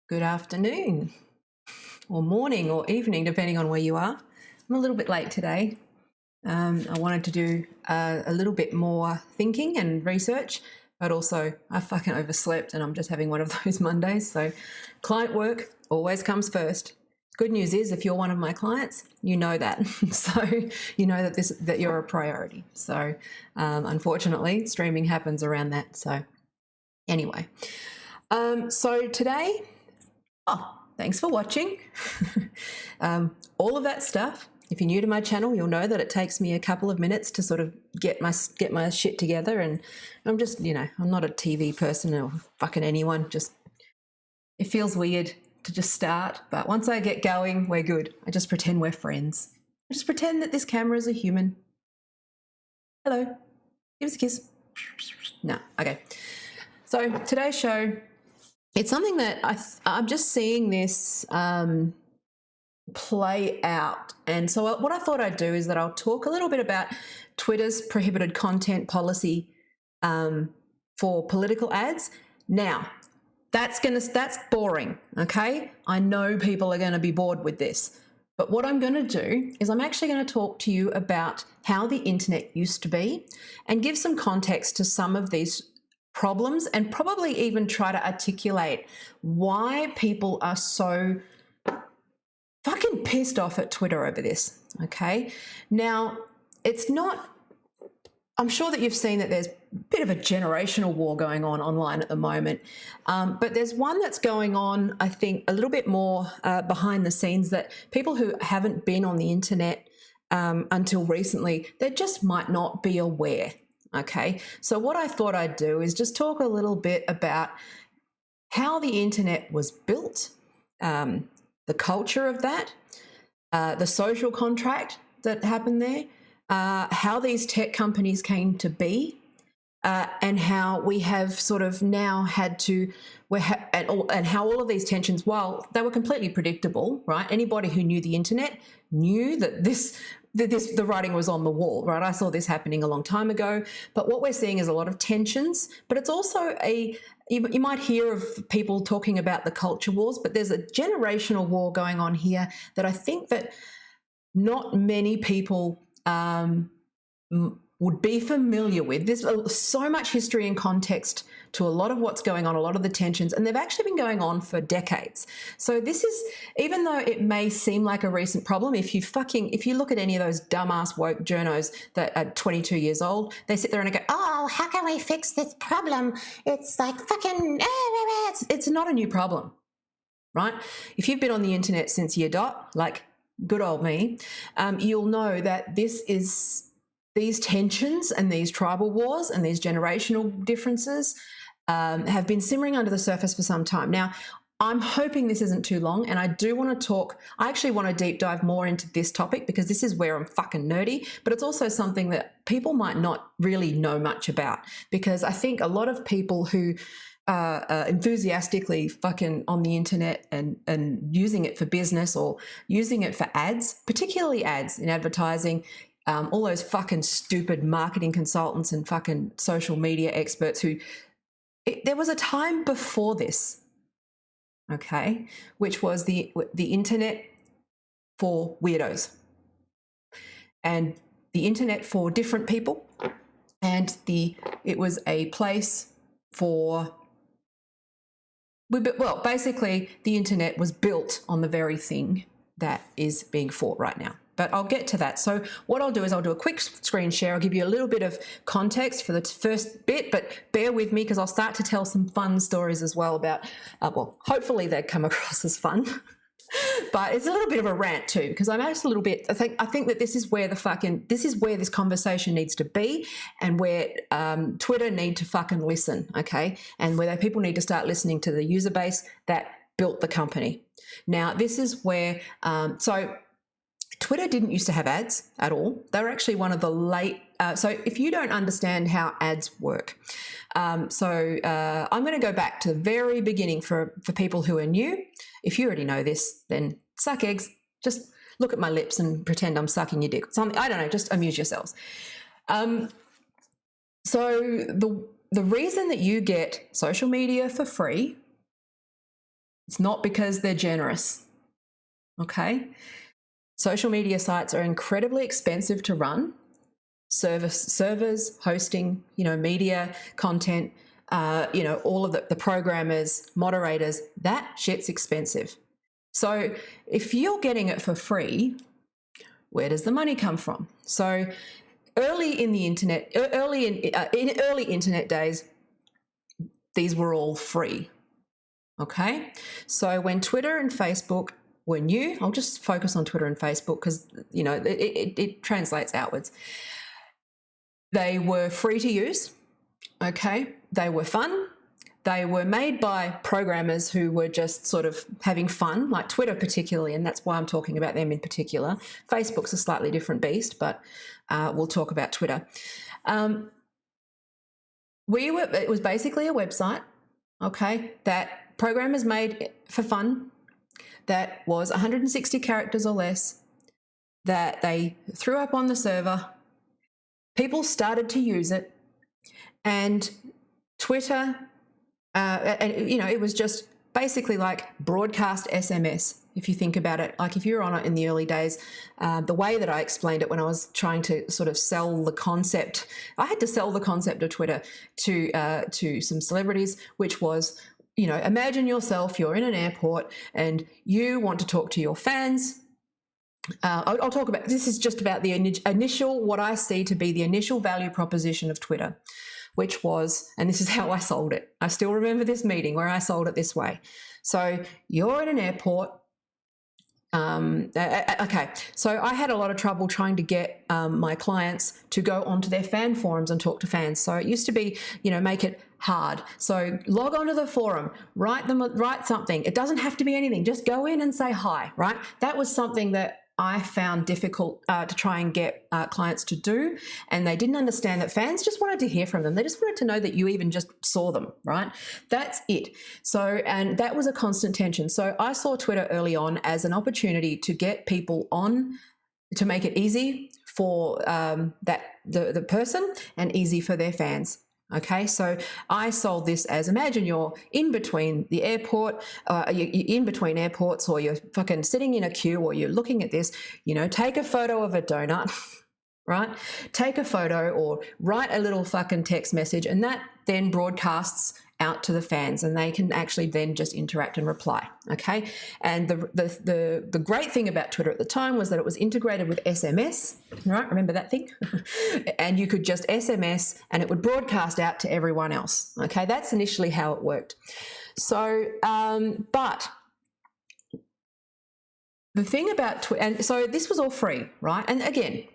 good afternoon or morning or evening, depending on where you are. I'm a little bit late today. I wanted to do a little bit more thinking and research, but also I fucking overslept and I'm just having one of those Mondays. So client work always comes first. Good news is if you're one of my clients, you know that. So you know that you're a priority. So unfortunately, streaming happens around that. So anyway, so today, thanks for watching. All of that stuff. If you're new to my channel, you'll know that it takes me a couple of minutes to sort of get my shit together, and I'm just, I'm not a TV person or fucking anyone. Just it feels weird to just start, but once I get going, we're good. I just pretend we're friends. I just pretend that this camera is a human. Hello, give us a kiss. No, okay. So today's show, it's something that I'm just seeing this play out. And so what I thought I'd do is that I'll talk a little bit about Twitter's prohibited content policy for political ads. Now, that's boring, okay? I know people are going to be bored with this. But what I'm going to do is I'm actually going to talk to you about how the internet used to be and give some context to some of these problems, and probably even try to articulate why people are so fucking pissed off at Twitter over this, okay? Now, it's not, I'm sure that you've seen that there's a bit of a generational war going on online at the moment, but there's one that's going on, I think, a little bit more behind the scenes, that people who haven't been on the internet until recently, they just might not be aware. Okay, so what I thought I'd do is just talk a little bit about how the internet was built, the culture of that, the social contract that happened there, how these tech companies came to be, and how we have sort of now had to, and how all of these tensions, while they were completely predictable, right? Anybody who knew the internet knew that the writing was on the wall, right? I saw this happening a long time ago, but what we're seeing is a lot of tensions, but it's also you might hear of people talking about the culture wars, but there's a generational war going on here that I think that not many people would be familiar with. There's so much history and context to a lot of what's going on, a lot of the tensions, and they've actually been going on for decades. So this is, even though it may seem like a recent problem, if you look at any of those dumbass woke journos that are 22 years old, they sit there and go, oh, how can we fix this problem? It's like fucking, it's not a new problem, right? If you've been on the internet since year dot, like good old me, you'll know that these tensions and these tribal wars and these generational differences have been simmering under the surface for some time. Now, I'm hoping this isn't too long, and I do want to talk, I actually want to deep dive more into this topic because this is where I'm fucking nerdy, but it's also something that people might not really know much about, because I think a lot of people who are enthusiastically fucking on the internet and using it for business or using it for ads, particularly ads in advertising, all those fucking stupid marketing consultants and fucking social media experts there was a time before this, okay, which was the internet for weirdos and the internet for different people, and it was a place for, well, basically the internet was built on the very thing that is being fought right now. But I'll get to that. So what I'll do is I'll do a quick screen share. I'll give you a little bit of context for the first bit, but bear with me because I'll start to tell some fun stories as well about, well, hopefully they come across as fun. But it's a little bit of a rant too, because I'm just a little bit, I think that this is where this conversation needs to be, and where Twitter need to fucking listen, okay? And where people need to start listening to the user base that built the company. Now, this is where, so Twitter didn't used to have ads at all. They were actually one of the late, so if you don't understand how ads work, I'm going to go back to the very beginning for people who are new. If you already know this, then suck eggs. Just look at my lips and pretend I'm sucking your dick. I don't know, just amuse yourselves. So the reason that you get social media for free It's not because they're generous. Okay? Social media sites are incredibly expensive to run. Servers, hosting, media, content, all of the programmers, moderators, that shit's expensive. So if you're getting it for free, where does the money come from? So early in internet days, these were all free. Okay? So when Twitter and Facebook were new, I'll just focus on Twitter and Facebook because, it translates outwards. They were free to use. Okay? They were fun. They were made by programmers who were just sort of having fun, like Twitter particularly, and that's why I'm talking about them in particular. Facebook's a slightly different beast, but we'll talk about Twitter. It was basically a website, okay, that programmers made for fun, that was 160 characters or less, that they threw up on the server. People started to use it, and Twitter... it was just basically like broadcast SMS, if you think about it. Like if you were on it in the early days, the way that I explained it when I was trying to sort of sell the concept, I had to sell the concept of Twitter to some celebrities, which was, imagine yourself, you're in an airport and you want to talk to your fans. I'll talk about, this is just about the initial, what I see to be the initial value proposition of Twitter, which was, and this is how I sold it. I still remember this meeting where I sold it this way. So you're in an airport. Okay. So I had a lot of trouble trying to get my clients to go onto their fan forums and talk to fans. So it used to be, make it hard. So log onto the forum, write something. It doesn't have to be anything. Just go in and say hi, right? That was something that I found difficult to try and get clients to do, and they didn't understand that fans just wanted to hear from them. They just wanted to know that you even just saw them, right? That's it. So, and that was a constant tension. So I saw Twitter early on as an opportunity to get people on, to make it easy for the person and easy for their fans. Okay, so I sold this as, imagine you're in between the airport, you're in between airports, or you're fucking sitting in a queue, or you're looking at this, take a photo of a donut, right? Take a photo or write a little fucking text message, and that then broadcasts out to the fans, and they can actually then just interact and reply. Okay, and the great thing about Twitter at the time was that it was integrated with SMS, right? Remember that thing? And you could just SMS and it would broadcast out to everyone else. Okay, that's initially how it worked. So but the thing about Twitter, and so this was all free, right? And again,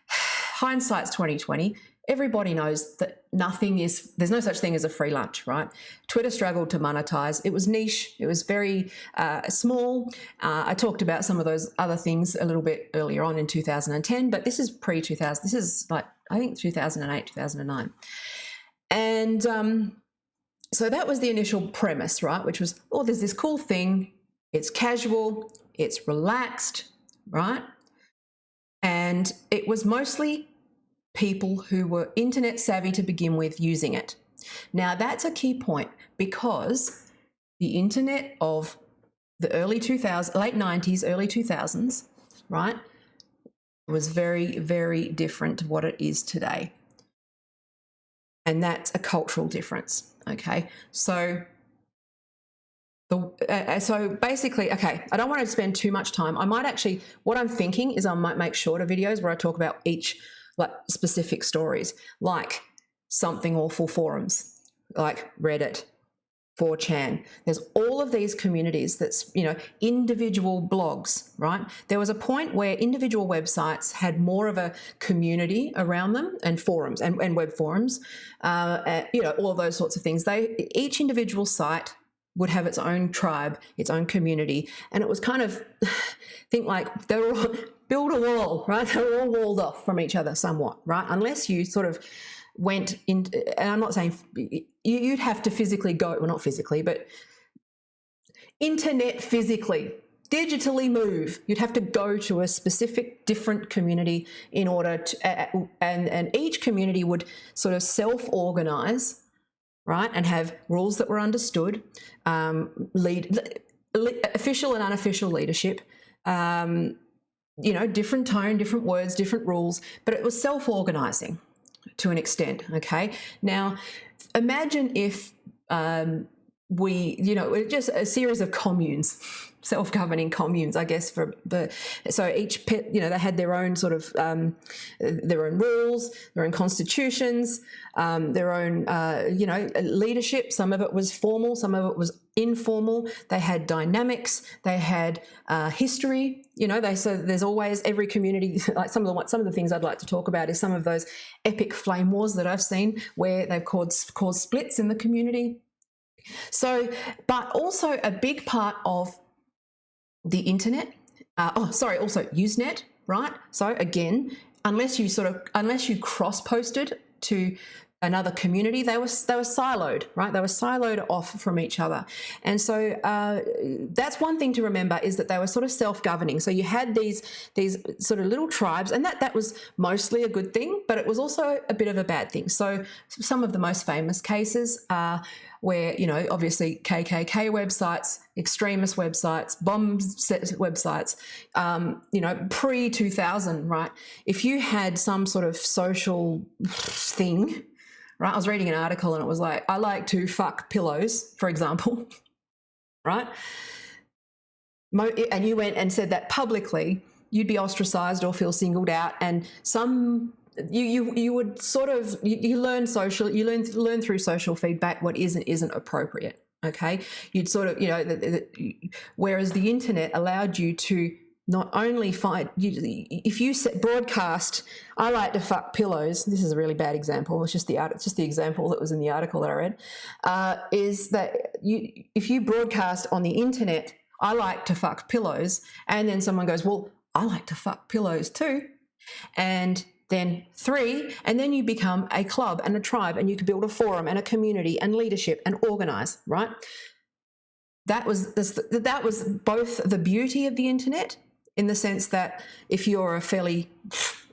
hindsight's 2020. Everybody knows that there's no such thing as a free lunch, right? Twitter struggled to monetize. It was niche. It was very small. I talked about some of those other things a little bit earlier on in 2010, but this is pre-2000. This is like, I think 2008, 2009. And so that was the initial premise, right? Which was, there's this cool thing. It's casual. It's relaxed, right? And it was mostly people who were internet savvy to begin with using it. Now that's a key point, because the internet of the late 90s, early 2000s, right, was very, very different to what it is today. And that's a cultural difference, okay? So basically, okay, I don't want to spend too much time. I might actually, what I'm thinking is I might make shorter videos where I talk about each specific stories, like something awful forums, like Reddit, 4chan. There's all of these communities that's, individual blogs, right? There was a point where individual websites had more of a community around them, and forums and web forums, all of those sorts of things. Each individual site would have its own tribe, its own community. And it was kind of, think like they were all, build a wall, right? They were all walled off from each other somewhat, right? Unless you sort of went in, and I'm not saying you'd have to physically go, well, not physically, but internet physically, digitally move. You'd have to go to a specific different community in order to, and each community would sort of self-organize right, and have rules that were understood, official and unofficial leadership, different tone, different words, different rules, but it was self-organizing to an extent, okay? Now, imagine if just a series of communes, self-governing communes, I guess, so each pit, they had their own sort of, their own rules, their own constitutions, their own, leadership. Some of it was formal, some of it was informal. They had dynamics, they had history, so there's always every community, like some of the things I'd like to talk about is some of those epic flame wars that I've seen where they've caused splits in the community. So, but also a big part of the internet, also Usenet, right? So again, unless you cross-posted to another community, they were siloed, right? They were siloed off from each other. And so that's one thing to remember, is that they were sort of self-governing. So you had these sort of little tribes, and that was mostly a good thing, but it was also a bit of a bad thing. So some of the most famous cases are where, obviously KKK websites, extremist websites, bomb websites, pre-2000, right? If you had some sort of social thing, right? I was reading an article and it was like, I like to fuck pillows, for example, right? And you went and said that publicly, you'd be ostracized or feel singled out, and you would sort of, you learn through social feedback what is and isn't appropriate, okay? You'd sort of, whereas the internet allowed you to not only find, if you broadcast, I like to fuck pillows, this is a really bad example, it's just the example that was in the article that I read, is that if you broadcast on the internet, I like to fuck pillows, and then someone goes, well, I like to fuck pillows too, and then 3, and then you become a club and a tribe, and you could build a forum and a community and leadership and organize, right? That was both the beauty of the internet, in the sense that if you're a fairly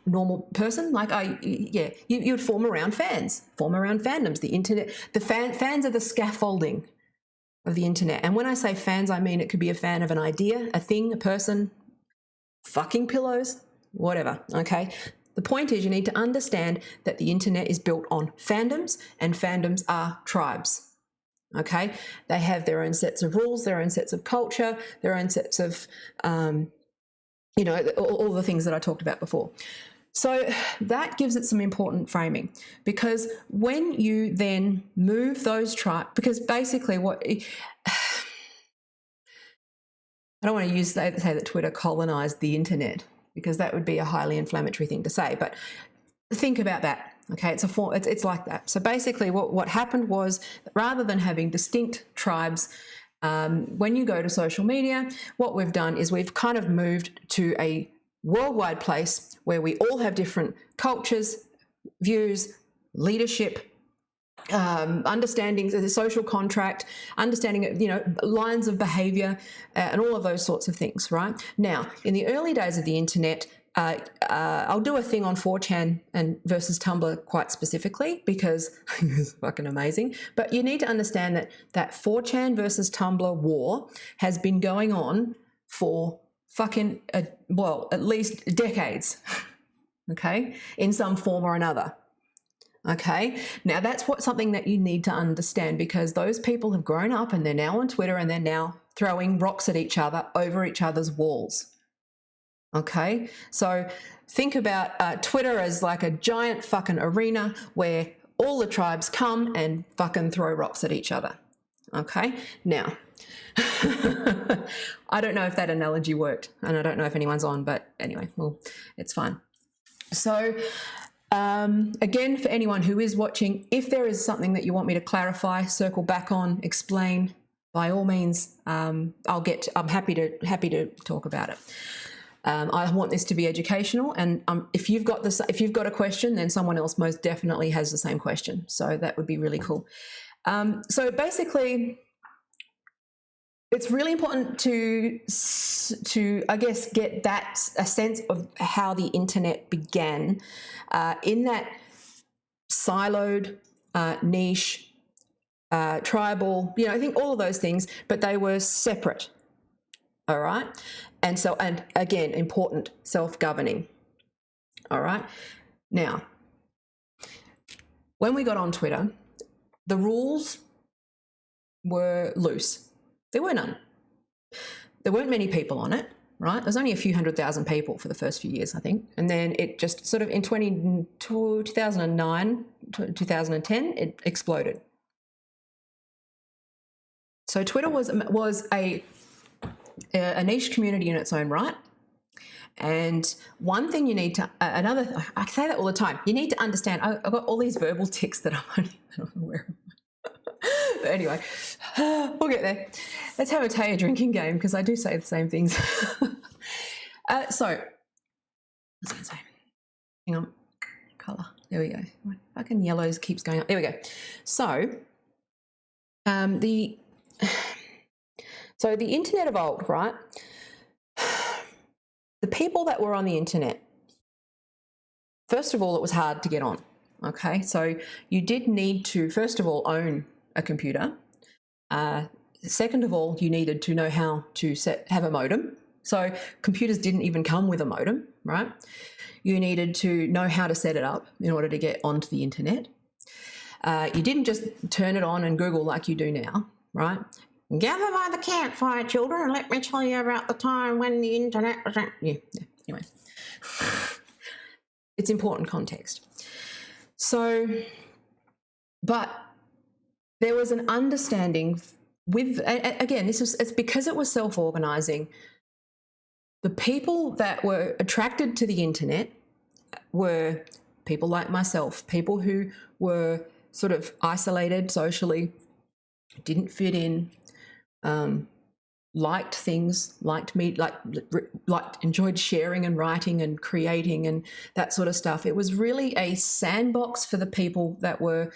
normal person, like you'd form around fandoms. The internet, the fans are the scaffolding of the internet. And when I say fans, I mean it could be a fan of an idea, a thing, a person, fucking pillows, whatever, okay? The point is, you need to understand that the internet is built on fandoms, and fandoms are tribes, okay? They have their own sets of rules, their own sets of culture, their own sets of, all the things that I talked about before. So that gives it some important framing, because when you then move those tribes, because basically I don't want to say that Twitter colonized the internet, because that would be a highly inflammatory thing to say, but think about that. Okay, it's like that. So basically what happened was, rather than having distinct tribes, when you go to social media, what we've done is we've kind of moved to a worldwide place where we all have different cultures, views, leadership, understandings of the social contract, understanding of, lines of behavior, and all of those sorts of things, right? Now, in the early days of the internet, I'll do a thing on 4chan versus Tumblr quite specifically, because it's fucking amazing. But you need to understand that 4chan versus Tumblr war has been going on for fucking, at least decades, okay, in some form or another. Okay, now that's something that you need to understand, because those people have grown up and they're now on Twitter and they're now throwing rocks at each other over each other's walls. Okay, so think about Twitter as like a giant fucking arena where all the tribes come and fucking throw rocks at each other. Okay, now I don't know if that analogy worked, and I don't know if anyone's on, but anyway, well, it's fine. So again, for anyone who is watching, if there is something that you want me to clarify, circle back on, explain, by all means, I'm happy to talk about it. I want this to be educational, and if you've got a question, then someone else most definitely has the same question. So that would be really cool. So basically, it's really important to I guess get a sense of how the internet began, in that siloed, niche, tribal, I think all of those things, but they were separate. All right. And again, important, self-governing. All right. Now, when we got on Twitter, the rules were loose. There were none. There weren't many people on it, right? There's only a few 100,000 people for the first few years, I think. And then it just sort of in 2009, 2010, it exploded. So Twitter was a niche community in its own right. And one thing you need to, I say that all the time, you need to understand, I've got all these verbal tics that I'm aware of. But anyway, we'll get there. Let's have a Taya drinking game because I do say the same things. So, what was I going to say? Hang on. Colour. There we go. My fucking yellows keeps going up. There we go. So, the internet evolved, right? The people that were on the internet, first of all, it was hard to get on. Okay, so you did need to, first of all, own a computer. Second of all, you needed to know how to have a modem. So computers didn't even come with a modem, right? You needed to know how to set it up in order to get onto the internet. You didn't just turn it on and Google like you do now, right? Gather by the campfire, children, and let me tell you about the time when the internet was... Yeah, anyway. It's important context. So, but there was an understanding with, again, it's because it was self-organising. The people that were attracted to the internet were people like myself, people who were sort of isolated socially, didn't fit in, liked things, enjoyed sharing and writing and creating and that sort of stuff. It was really a sandbox for the people that were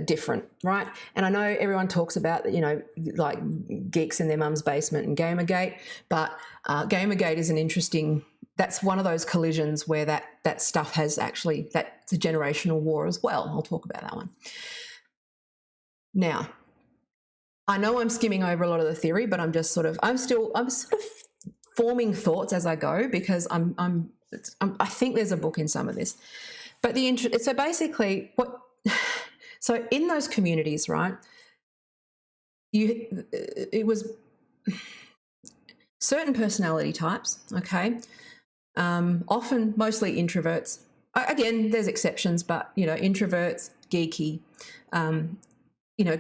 different, right? And I know everyone talks about, like geeks in their mum's basement and Gamergate, but Gamergate is that's one of those collisions where that stuff has actually, that's a generational war as well. I'll talk about that one. Now, I know I'm skimming over a lot of the theory, but I'm sort of forming thoughts as I go because I think there's a book in some of this. But so basically so in those communities, right, it was certain personality types, okay, often mostly introverts. Again, there's exceptions, but, introverts, geeky,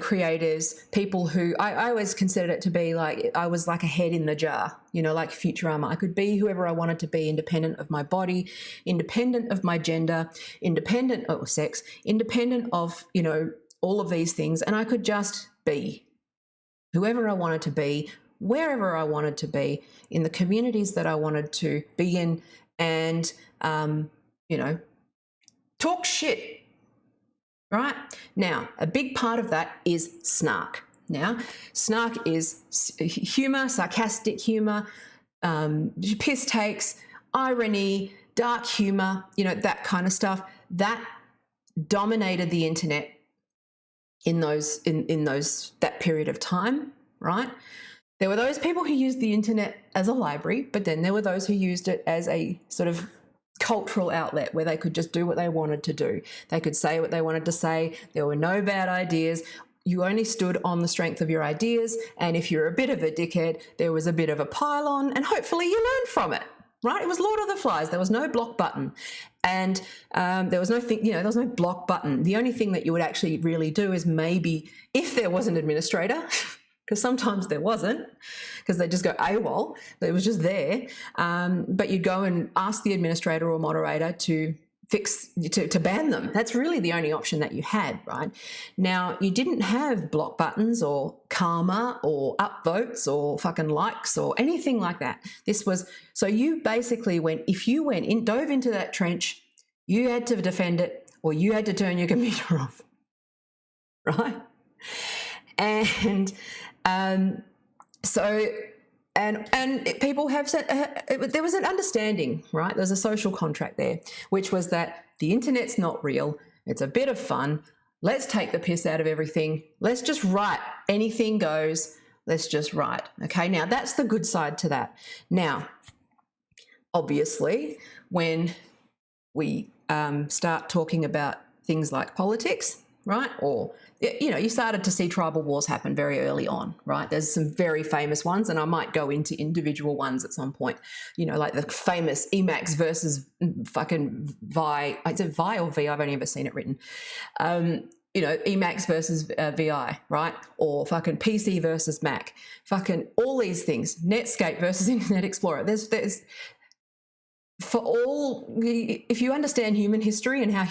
creators, people who I always considered it to be like I was like a head in the jar, like Futurama. I could be whoever I wanted to be, independent of my body, independent of my gender, independent of sex, independent of, all of these things. And I could just be whoever I wanted to be, wherever I wanted to be, in the communities that I wanted to be in, and, talk shit. Right? Now, a big part of that is snark. Now, snark is humour, sarcastic humour, piss takes, irony, dark humour, that kind of stuff. That dominated the internet in that period of time, right? There were those people who used the internet as a library, but then there were those who used it as a sort of cultural outlet where they could just do what they wanted to do. They could say what they wanted to say. There were no bad ideas. You only stood on the strength of your ideas. And if you're a bit of a dickhead, there was a bit of a pile-on and hopefully you learned from it, right? It was Lord of the Flies. There was no block button. And there was no block button. The only thing that you would actually really do is maybe if there was an administrator, because sometimes there wasn't, because they just go AWOL. It was just there. But you'd go and ask the administrator or moderator to ban them. That's really the only option that you had, right? Now, you didn't have block buttons or karma or upvotes or fucking likes or anything like that. So you basically dove into that trench, you had to defend it or you had to turn your computer off, right? And people have said there was an understanding, right? There's a social contract there, which was that the internet's not real. It's a bit of fun. Let's take the piss out of everything. Let's just write. Anything goes. Let's just write. Okay, now that's the good side to that. Now, obviously, when we start talking about things like politics, right? Or, you know, you started to see tribal wars happen very early on, right? There's some very famous ones, and I might go into individual ones at some point, you know, like the famous Emacs versus fucking Vi. Is it Vi or V? I've only ever seen it written. You know, Emacs versus VI, right? Or fucking PC versus Mac. Fucking all these things. Netscape versus Internet Explorer. There's for all, if you understand human history and how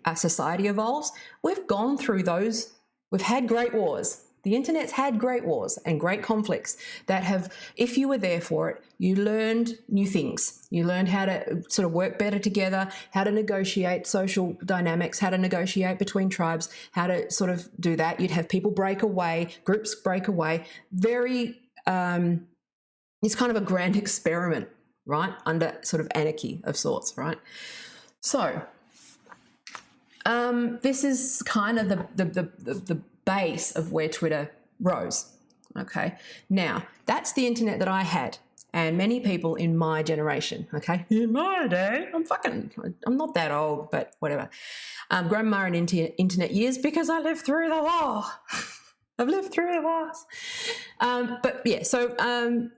our society evolves, we've gone through those. We've had great wars. The internet's had great wars and great conflicts that have, if you were there for it, you learned new things. You learned how to sort of work better together, how to negotiate social dynamics, how to negotiate between tribes, how to sort of do that. You'd have people break away, groups break away. Very, it's kind of a grand experiment, right? Under sort of anarchy of sorts, right? So this is kind of the base of where Twitter rose. Okay, now that's the internet that I had, and many people in my generation. Okay, in my day, I'm not that old, but whatever. Grandma and internet years because I lived through the war. I've lived through the wars. But yeah, so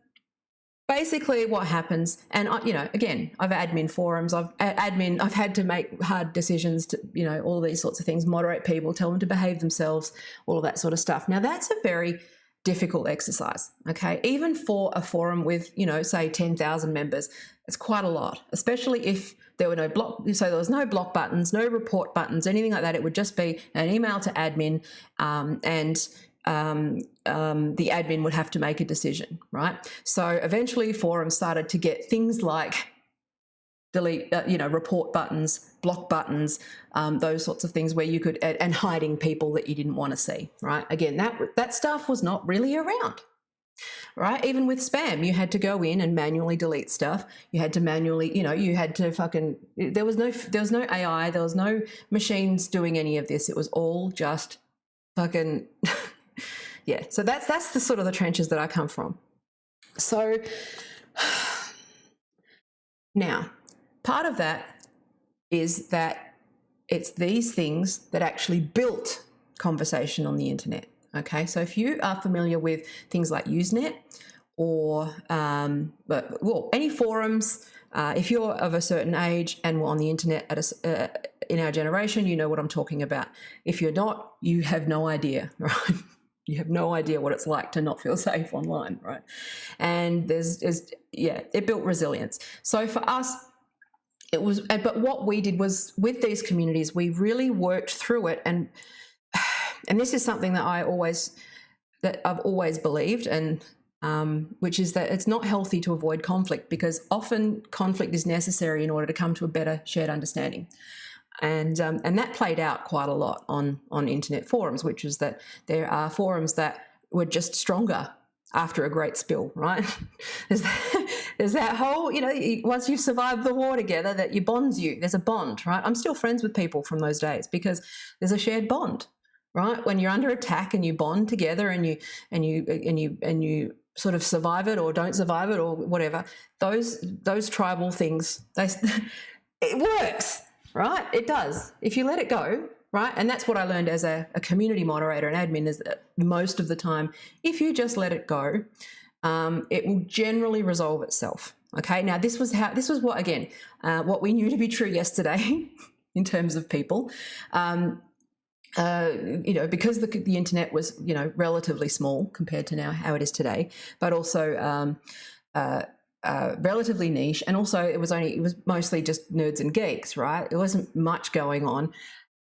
basically what happens, and you know, again, I've admin forums, I've had to make hard decisions to, you know, all these sorts of things, moderate people, tell them to behave themselves, all of that sort of stuff. Now that's a very difficult exercise, okay? Even for a forum with, you know, say 10,000 members, it's quite a lot, especially if there were no so there was no block buttons, no report buttons, anything like that. It would just be an email to admin, and the admin would have to make a decision, right? So eventually forums started to get things like delete, you know, report buttons, block buttons, those sorts of things where you could, and hiding people that you didn't want to see, right? Again, that stuff was not really around, right? Even with spam, you had to go in and manually delete stuff. You had to manually, you know, you had to fucking, there was no AI, there was no machines doing any of this. It was all just fucking... Yeah, so that's the sort of the trenches that I come from. So now, part of that is that it's these things that actually built conversation on the internet. Okay, so if you are familiar with things like Usenet or any forums, if you're of a certain age and were on the internet in our generation, you know what I'm talking about. If you're not, you have no idea, right? You have no idea what it's like to not feel safe online, right? And it built resilience. So for us, it was, but what we did was with these communities, we really worked through it. And this is something that I've always believed, and which is that it's not healthy to avoid conflict, because often conflict is necessary in order to come to a better shared understanding. And that played out quite a lot on internet forums, which is that there are forums that were just stronger after a great spill, right? there's that whole, you know, once you've survived the war together, that bonds you. There's a bond, right? I'm still friends with people from those days because there's a shared bond, right? When you're under attack and you bond together and you sort of survive it or don't survive it or whatever, those tribal things, it works. Right? It does. If you let it go, right? And that's what I learned as a community moderator and admin, is that most of the time, if you just let it go, it will generally resolve itself. Okay. Now this was what we knew to be true yesterday in terms of people, you know, because the internet was, you know, relatively small compared to now how it is today, but also, relatively niche, and also it was mostly just nerds and geeks, right? It wasn't much going on,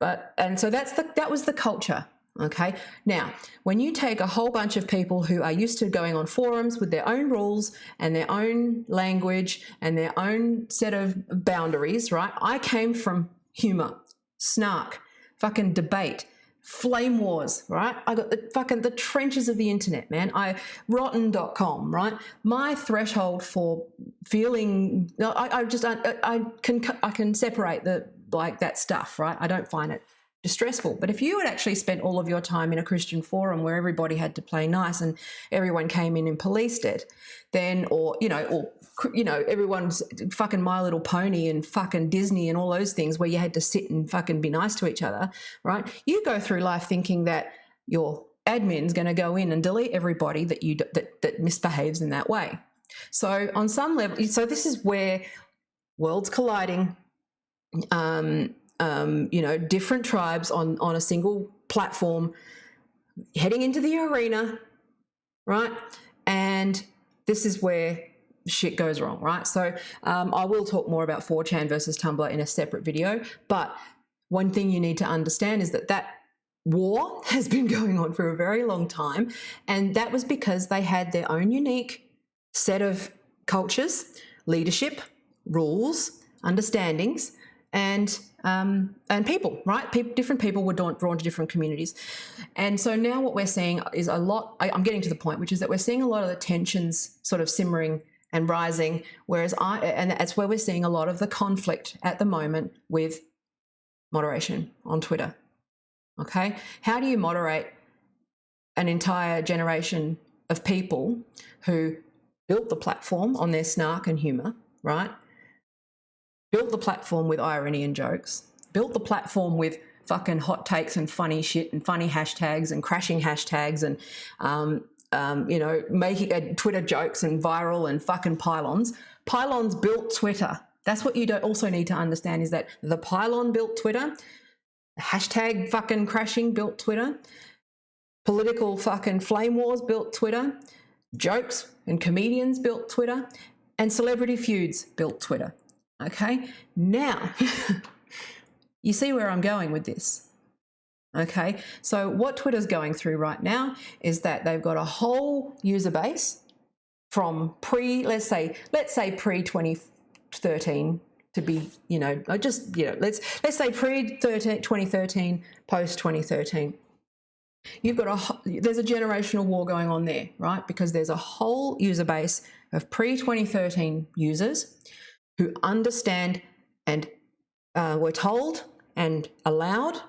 and so that was the culture. Okay, now when you take a whole bunch of people who are used to going on forums with their own rules and their own language and their own set of boundaries, right? I came from humor, snark, fucking debate, flame wars, right? I got the trenches of the internet, man. Rotten.com, right? My threshold for feeling, I can separate that stuff, right? I don't find it distressful. But if you had actually spent all of your time in a Christian forum where everybody had to play nice and everyone came in and policed it, then, or everyone's fucking My Little Pony and fucking Disney and all those things where you had to sit and fucking be nice to each other, right? You go through life thinking that your admin's going to go in and delete everybody that misbehaves in that way. So on some level, so this is where worlds colliding, different tribes on a single platform heading into the arena, right? And this is where shit goes wrong, right? So I will talk more about 4chan versus Tumblr in a separate video, but one thing you need to understand is that war has been going on for a very long time, and that was because they had their own unique set of cultures, leadership, rules, understandings, and people, right? Different people were drawn to different communities. And so now what we're seeing is a lot, I'm getting to the point, which is that we're seeing a lot of the tensions sort of simmering and rising, and that's where we're seeing a lot of the conflict at the moment with moderation on Twitter, okay? How do you moderate an entire generation of people who built the platform on their snark and humour, right? Built the platform with irony and jokes, built the platform with fucking hot takes and funny shit and funny hashtags and crashing hashtags and, making Twitter jokes and viral and fucking pylons. Pylons built Twitter. That's what you also need to understand, is that the pylon built Twitter, hashtag fucking crashing built Twitter, political fucking flame wars built Twitter, jokes and comedians built Twitter, and celebrity feuds built Twitter. Okay, now you see where I'm going with this. Okay, so what Twitter's going through right now is that they've got a whole user base from let's say pre-2013 to be, let's say pre-2013, post-2013. There's a generational war going on there, right? Because there's a whole user base of pre-2013 users who understand and were told and allowed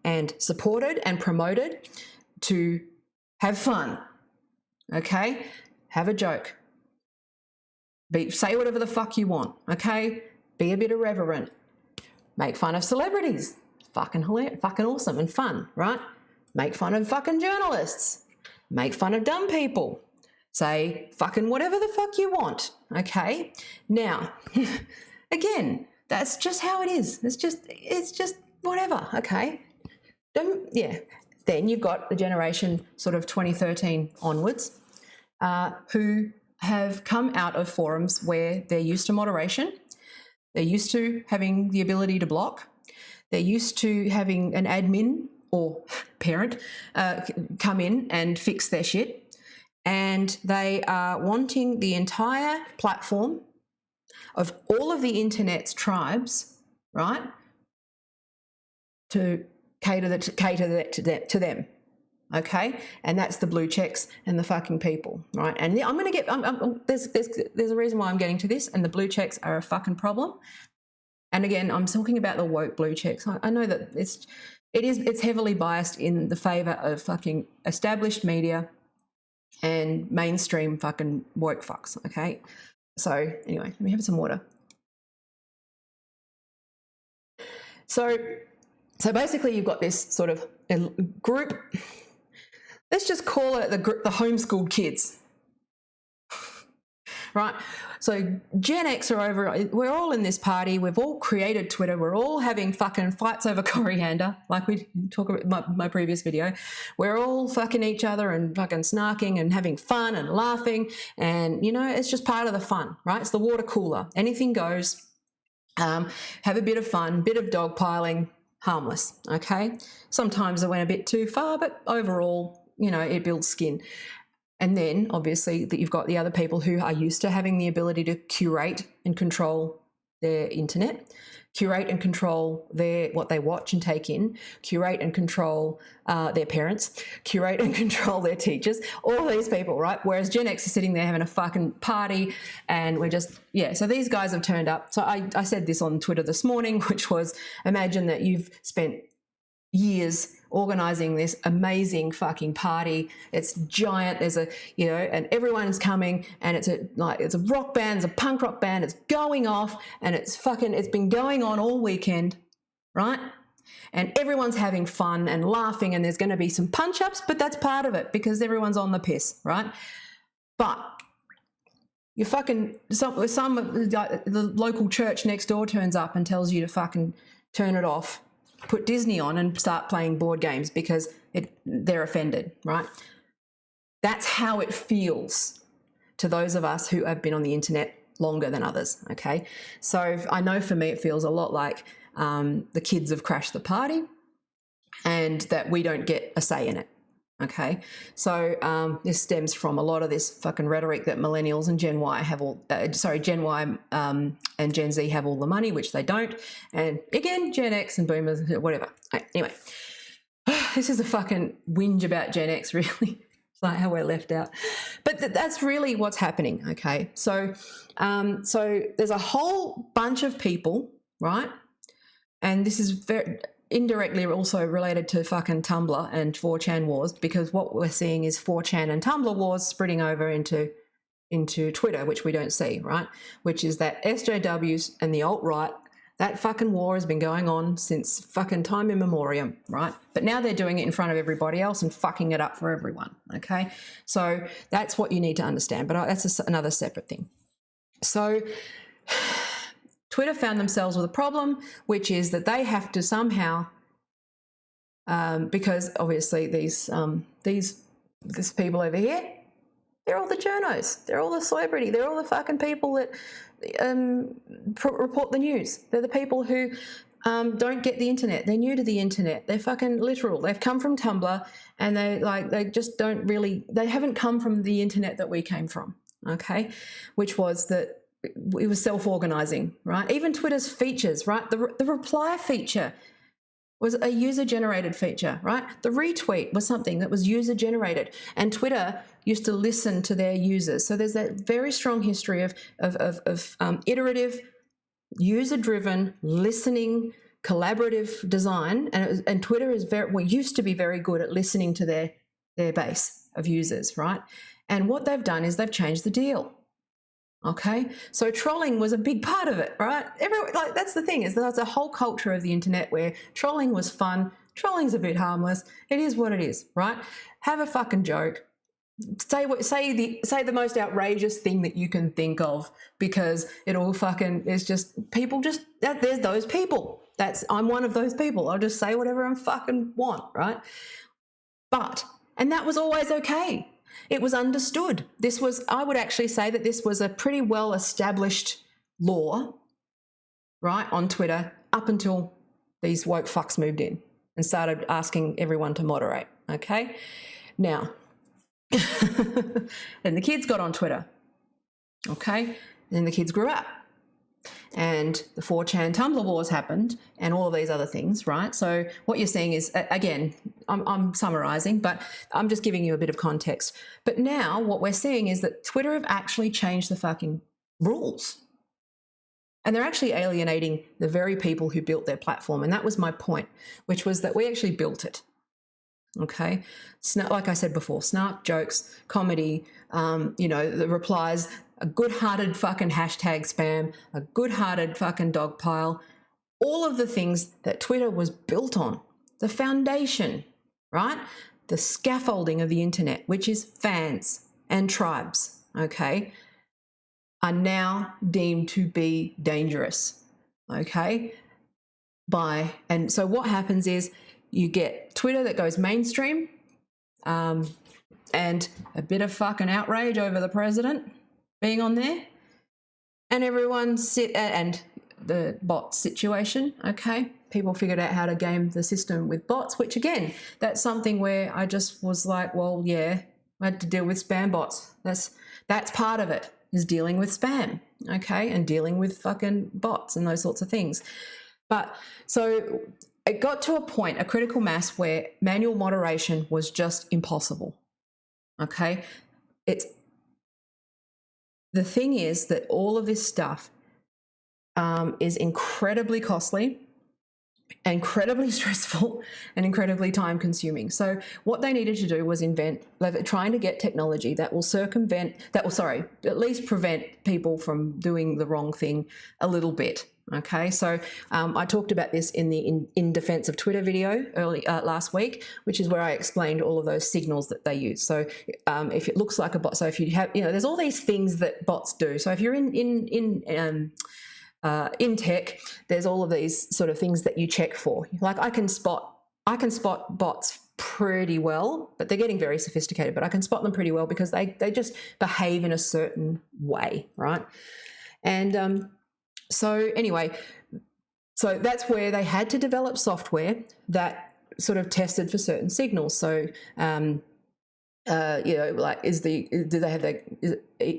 and supported and promoted to have fun, okay? Have a joke. Say whatever the fuck you want, okay? Be a bit irreverent. Make fun of celebrities. Fucking hilarious, fucking awesome and fun, right? Make fun of fucking journalists. Make fun of dumb people. Say fucking whatever the fuck you want, okay? Now, again, that's just how it is. It's just whatever, okay? Then you've got the generation sort of 2013 onwards who have come out of forums where they're used to moderation, they're used to having the ability to block, they're used to having an admin or parent come in and fix their shit, and they are wanting the entire platform of all of the internet's tribes, right, to cater to them, okay? And that's the blue checks and the fucking people, right? And I'm going to get there's a reason why I'm getting to this, and the blue checks are a fucking problem. And again, I'm talking about the woke blue checks. I know that it's heavily biased in the favour of fucking established media and mainstream fucking woke fucks, okay? So anyway, let me have some water. So basically you've got this sort of group, let's just call it the homeschooled kids, right? So Gen X are over, we're all in this party, we've all created Twitter, we're all having fucking fights over coriander, like we talk about my previous video. We're all fucking each other and fucking snarking and having fun and laughing, and it's just part of the fun, right? It's the water cooler, anything goes. Have a bit of fun, bit of dogpiling, harmless, okay? Sometimes it went a bit too far, but overall, it builds skin. And then, obviously, that you've got the other people who are used to having the ability to curate and control their internet, curate and control what they watch and take in, curate and control their parents, curate and control their teachers, all these people, right? Whereas Gen X is sitting there having a fucking party, and we're just, so these guys have turned up. So I said this on Twitter this morning, which was, imagine that you've spent years organizing this amazing fucking party. It's giant. There's a, you know, and everyone's coming, and it's a rock band, it's a punk rock band. It's going off, and it's been going on all weekend, right? And everyone's having fun and laughing, and there's going to be some punch ups, but that's part of it because everyone's on the piss, right? But you fucking the local church next door turns up and tells you to fucking turn it off, put Disney on, and start playing board games because they're offended, right? That's how it feels to those of us who have been on the internet longer than others, okay? So I know for me it feels a lot like the kids have crashed the party and that we don't get a say in it, okay? So this stems from a lot of this fucking rhetoric that millennials and Gen Y have Gen Y and Gen Z have all the money, which they don't. And again, Gen X and boomers, whatever. Anyway, this is a fucking whinge about Gen X, really. It's like how we're left out. But that's really what's happening, okay? So, so there's a whole bunch of people, right? And this is very indirectly also related to fucking Tumblr and 4chan wars, because what we're seeing is 4chan and Tumblr wars spreading over into Twitter, which we don't see, right? Which is that SJWs and the alt-right, that fucking war has been going on since fucking time immemorial, right? But now they're doing it in front of everybody else and fucking it up for everyone, okay? So that's what you need to understand, but that's another separate thing. So Twitter found themselves with a problem, which is that they have to somehow, because obviously these people over here, they're all the journos, they're all the celebrity, they're all the fucking people that report the news. They're the people who don't get the internet. They're new to the internet. They're fucking literal. They've come from Tumblr, and they just don't really. They haven't come from the internet that we came from. Okay, which was that it was self-organizing, right? Even Twitter's features, right? The reply feature was a user-generated feature, right? The retweet was something that was user-generated, and Twitter used to listen to their users. So there's that very strong history of iterative, user-driven, listening, collaborative design, and Twitter is used to be very good at listening to their base of users, right? And what they've done is they've changed the deal. Okay, so trolling was a big part of it, right? That's the thing, is there's a whole culture of the internet where trolling was fun. Trolling's a bit harmless. It is what it is, right? Have a fucking joke. Say the most outrageous thing that you can think of, because it all fucking is just people. There's those people. I'm one of those people. I'll just say whatever I fucking want, right? And that was always okay. It was understood. I would actually say that this was a pretty well established law, right, on Twitter up until these woke fucks moved in and started asking everyone to moderate, okay? Now, and the kids got on Twitter, okay? Then the kids grew up, and the 4chan Tumblr wars happened, and all of these other things, right? So what you're seeing is, again, I'm summarising, but I'm just giving you a bit of context. But now what we're seeing is that Twitter have actually changed the fucking rules. And they're actually alienating the very people who built their platform. And that was my point, which was that we actually built it. Okay? Like I said before, snark, jokes, comedy, the replies, a good-hearted fucking hashtag spam, a good-hearted fucking dog pile, all of the things that Twitter was built on, the foundation, right? The scaffolding of the internet, which is fans and tribes, okay, are now deemed to be dangerous, okay? And so what happens is you get Twitter that goes mainstream, and a bit of fucking outrage over the president being on there, and everyone and the bot situation, okay? People figured out how to game the system with bots, which again, that's something where I just was like, well, yeah, I had to deal with spam bots. That's part of it, is dealing with spam, okay? And dealing with fucking bots and those sorts of things. But so it got to a point, a critical mass, where manual moderation was just impossible, okay? The thing is that all of this stuff is incredibly costly, incredibly stressful and incredibly time consuming. So what they needed to do was trying to get technology that will at least prevent people from doing the wrong thing a little bit. Okay, so I talked about this in the in defense of Twitter video last week, which is where I explained all of those signals that they use. So if it looks like a bot, so if you have, there's all these things that bots do. So if you're in tech, there's all of these sort of things that you check for. Like I can spot bots pretty well, but they're getting very sophisticated, but I can spot them pretty well because they just behave in a certain way, right? And so anyway, so that's where they had to develop software that sort of tested for certain signals. So like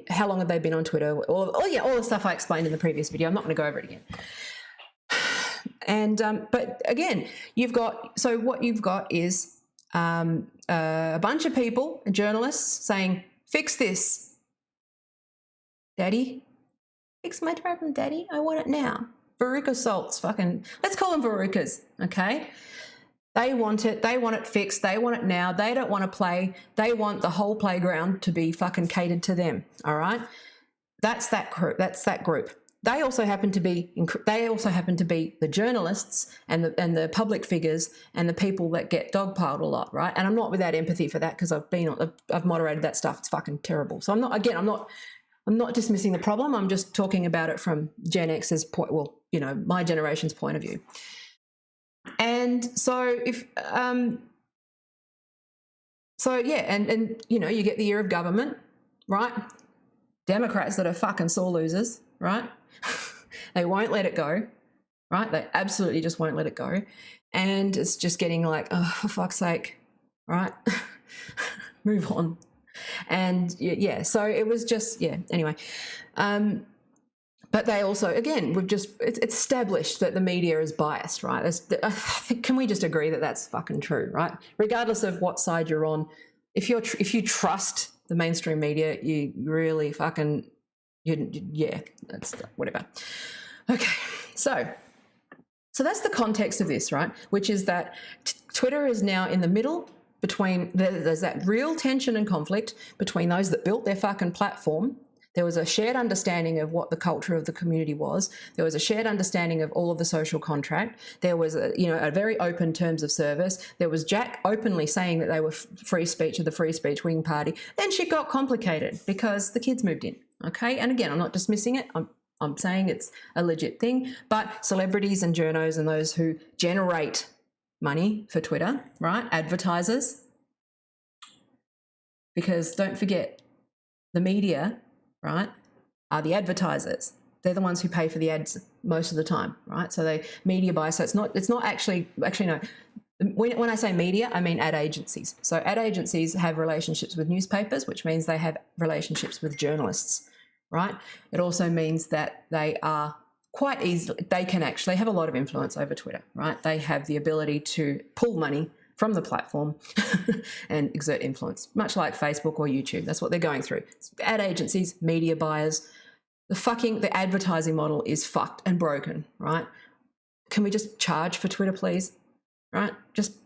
how long have they been on Twitter? All the stuff I explained in the previous video. I'm not going to go over it again. And but again, what you've got is a bunch of people, journalists, saying, "Fix this, Daddy. Fix my problem, Daddy. I want it now." Veruca Salt's let's call them Verucas, okay? They want it fixed, they want it now, they don't want to play, they want the whole playground to be fucking catered to them, all right? That's that group. They also happen to be the journalists and the public figures and the people that get dogpiled a lot, right? And I'm not without empathy for that because I've moderated that stuff. It's fucking terrible. So I'm not dismissing the problem. I'm just talking about it from Gen X's point, my generation's point of view. And so if, and you get the year of government, right? Democrats that are fucking sore losers, right? They won't let it go, right? They absolutely just won't let it go. And it's just getting like, oh, for fuck's sake, right? Move on. And so it was just, anyway. But they also, again, it's established that the media is biased, right? Can we just agree that that's fucking true, right? Regardless of what side you're on, if you trust the mainstream media, you really fucking, that's whatever. Okay, so that's the context of this, right? Which is that Twitter is now in the middle between, there's that real tension and conflict between those that built their fucking platform. There was a shared understanding of what the culture of the community was. There was a shared understanding of all of the social contract. There was a very open terms of service. There was Jack openly saying that they were free speech of the free speech wing party. Then shit got complicated because the kids moved in. Okay, and again, I'm not dismissing it. I'm saying it's a legit thing. But celebrities and journos and those who generate money for Twitter, right? Advertisers. Because don't forget, the media, right, are the advertisers. They're the ones who pay for the ads most of the time, right? So they media buy. So it's not actually no. When I say media, I mean ad agencies. So ad agencies have relationships with newspapers, which means they have relationships with journalists, right? It also means that they are quite easily, they can actually have a lot of influence over Twitter, right? They have the ability to pull money from the platform and exert influence, much like Facebook or YouTube. That's what they're going through. Ad agencies, media buyers, the advertising model is fucked and broken, right? Can we just charge for Twitter, please? Right?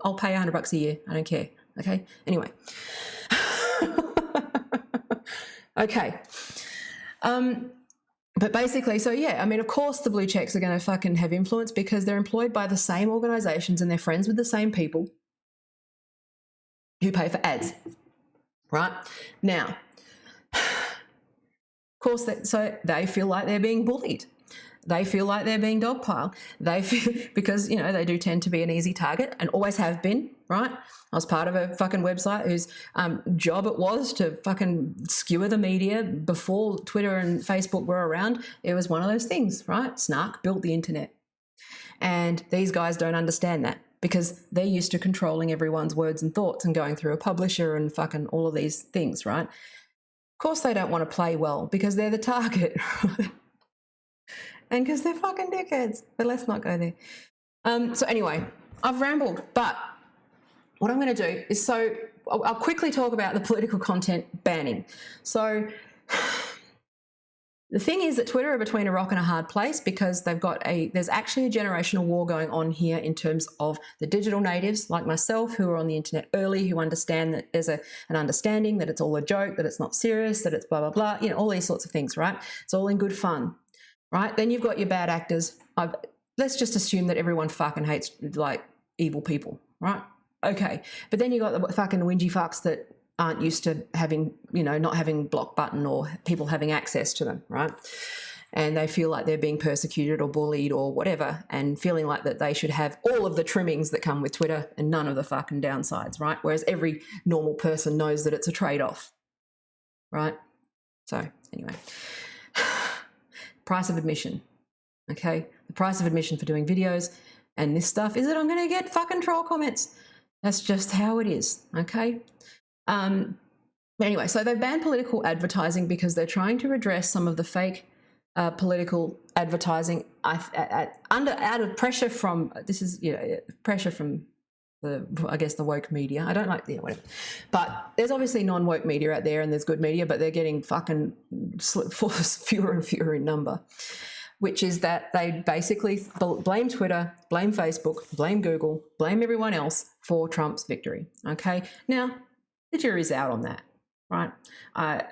I'll pay $100 a year. I don't care. Okay. Anyway. Okay. But basically, of course the blue checks are going to fucking have influence because they're employed by the same organizations and they're friends with the same people who pay for ads, right? Now, of course, so they feel like they're being bullied. They feel like they're being dogpiled. They feel, because, they do tend to be an easy target and always have been, right? I was part of a fucking website whose job it was to fucking skewer the media before Twitter and Facebook were around. It was one of those things, right? Snark built the internet. And these guys don't understand that because they're used to controlling everyone's words and thoughts and going through a publisher and fucking all of these things, right? Of course they don't want to play well because they're the target, right? And because they're fucking dickheads. But let's not go there. So anyway, I've rambled. But what I'm going to do is I'll quickly talk about the political content banning. So The thing is that Twitter are between a rock and a hard place because there's actually a generational war going on here in terms of the digital natives like myself who are on the internet early, who understand that there's an understanding that it's all a joke, that it's not serious, that it's blah, blah, blah, all these sorts of things, right? It's all in good fun, right? Then you've got your bad actors. Let's just assume that everyone fucking hates like evil people, right? Okay. But then you got the fucking whingy fucks that aren't used to having, not having block button or people having access to them, right? And they feel like they're being persecuted or bullied or whatever and feeling like that they should have all of the trimmings that come with Twitter and none of the fucking downsides, right? Whereas every normal person knows that it's a trade-off, right? So anyway, price of admission, okay? The price of admission for doing videos and this stuff is that I'm going to get fucking troll comments. That's just how it is, okay? Anyway, so they've banned political advertising because they're trying to redress some of the fake political advertising out of pressure from pressure from the woke media. I don't like whatever, but there's obviously non-woke media out there and there's good media, but they're getting fucking fewer and fewer in number. Which is that they basically blame Twitter, blame Facebook, blame Google, blame everyone else for Trump's victory. Okay, now the jury's out on that, right?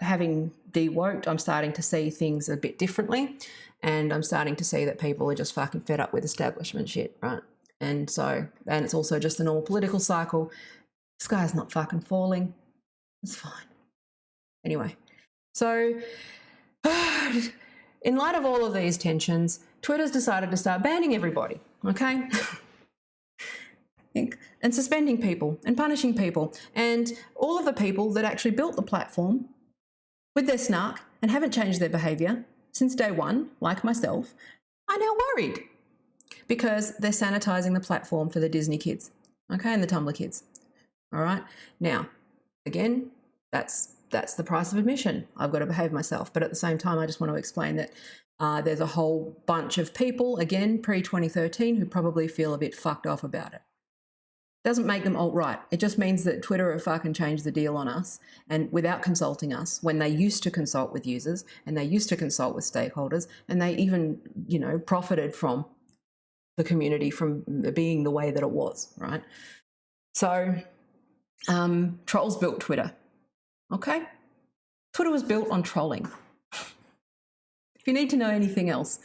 Having de-woked, I'm starting to see things a bit differently, and I'm starting to see that people are just fucking fed up with establishment shit, right? And it's also just the normal political cycle. The sky's not fucking falling. It's fine. Anyway, so in light of all of these tensions, Twitter's decided to start banning everybody, okay? And suspending people and punishing people. And all of the people that actually built the platform with their snark and haven't changed their behaviour since day one, like myself, are now worried because they're sanitising the platform for the Disney kids, okay, and the Tumblr kids, all right? Now, again, that's the price of admission. I've got to behave myself. But at the same time, I just want to explain that there's a whole bunch of people, again, pre-2013, who probably feel a bit fucked off about it. Doesn't make them alt-right. It just means that Twitter have fucking changed the deal on us and without consulting us when they used to consult with users and they used to consult with stakeholders and they even, profited from the community from being the way that it was, right? So trolls built Twitter, okay? Twitter was built on trolling. If you need to know anything else,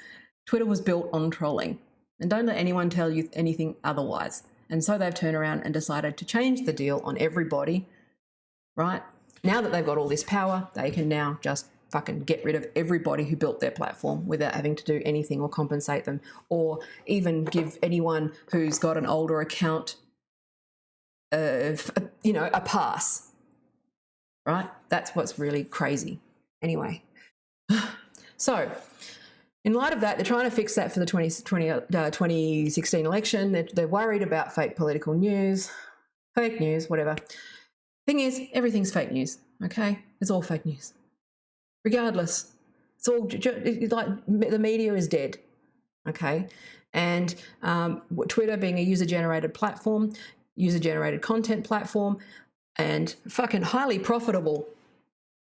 Twitter was built on trolling. And don't let anyone tell you anything otherwise. And so they've turned around and decided to change the deal on everybody, right? Now that they've got all this power, they can now just fucking get rid of everybody who built their platform without having to do anything or compensate them or even give anyone who's got an older account, a pass, right? That's what's really crazy. Anyway, so in light of that, they're trying to fix that for the 2016 election. They're worried about fake political news, fake news, whatever. Thing is, everything's fake news, okay? It's all fake news. Regardless, it's all like the media is dead, okay? And Twitter being a user-generated platform, user-generated content platform, and fucking highly profitable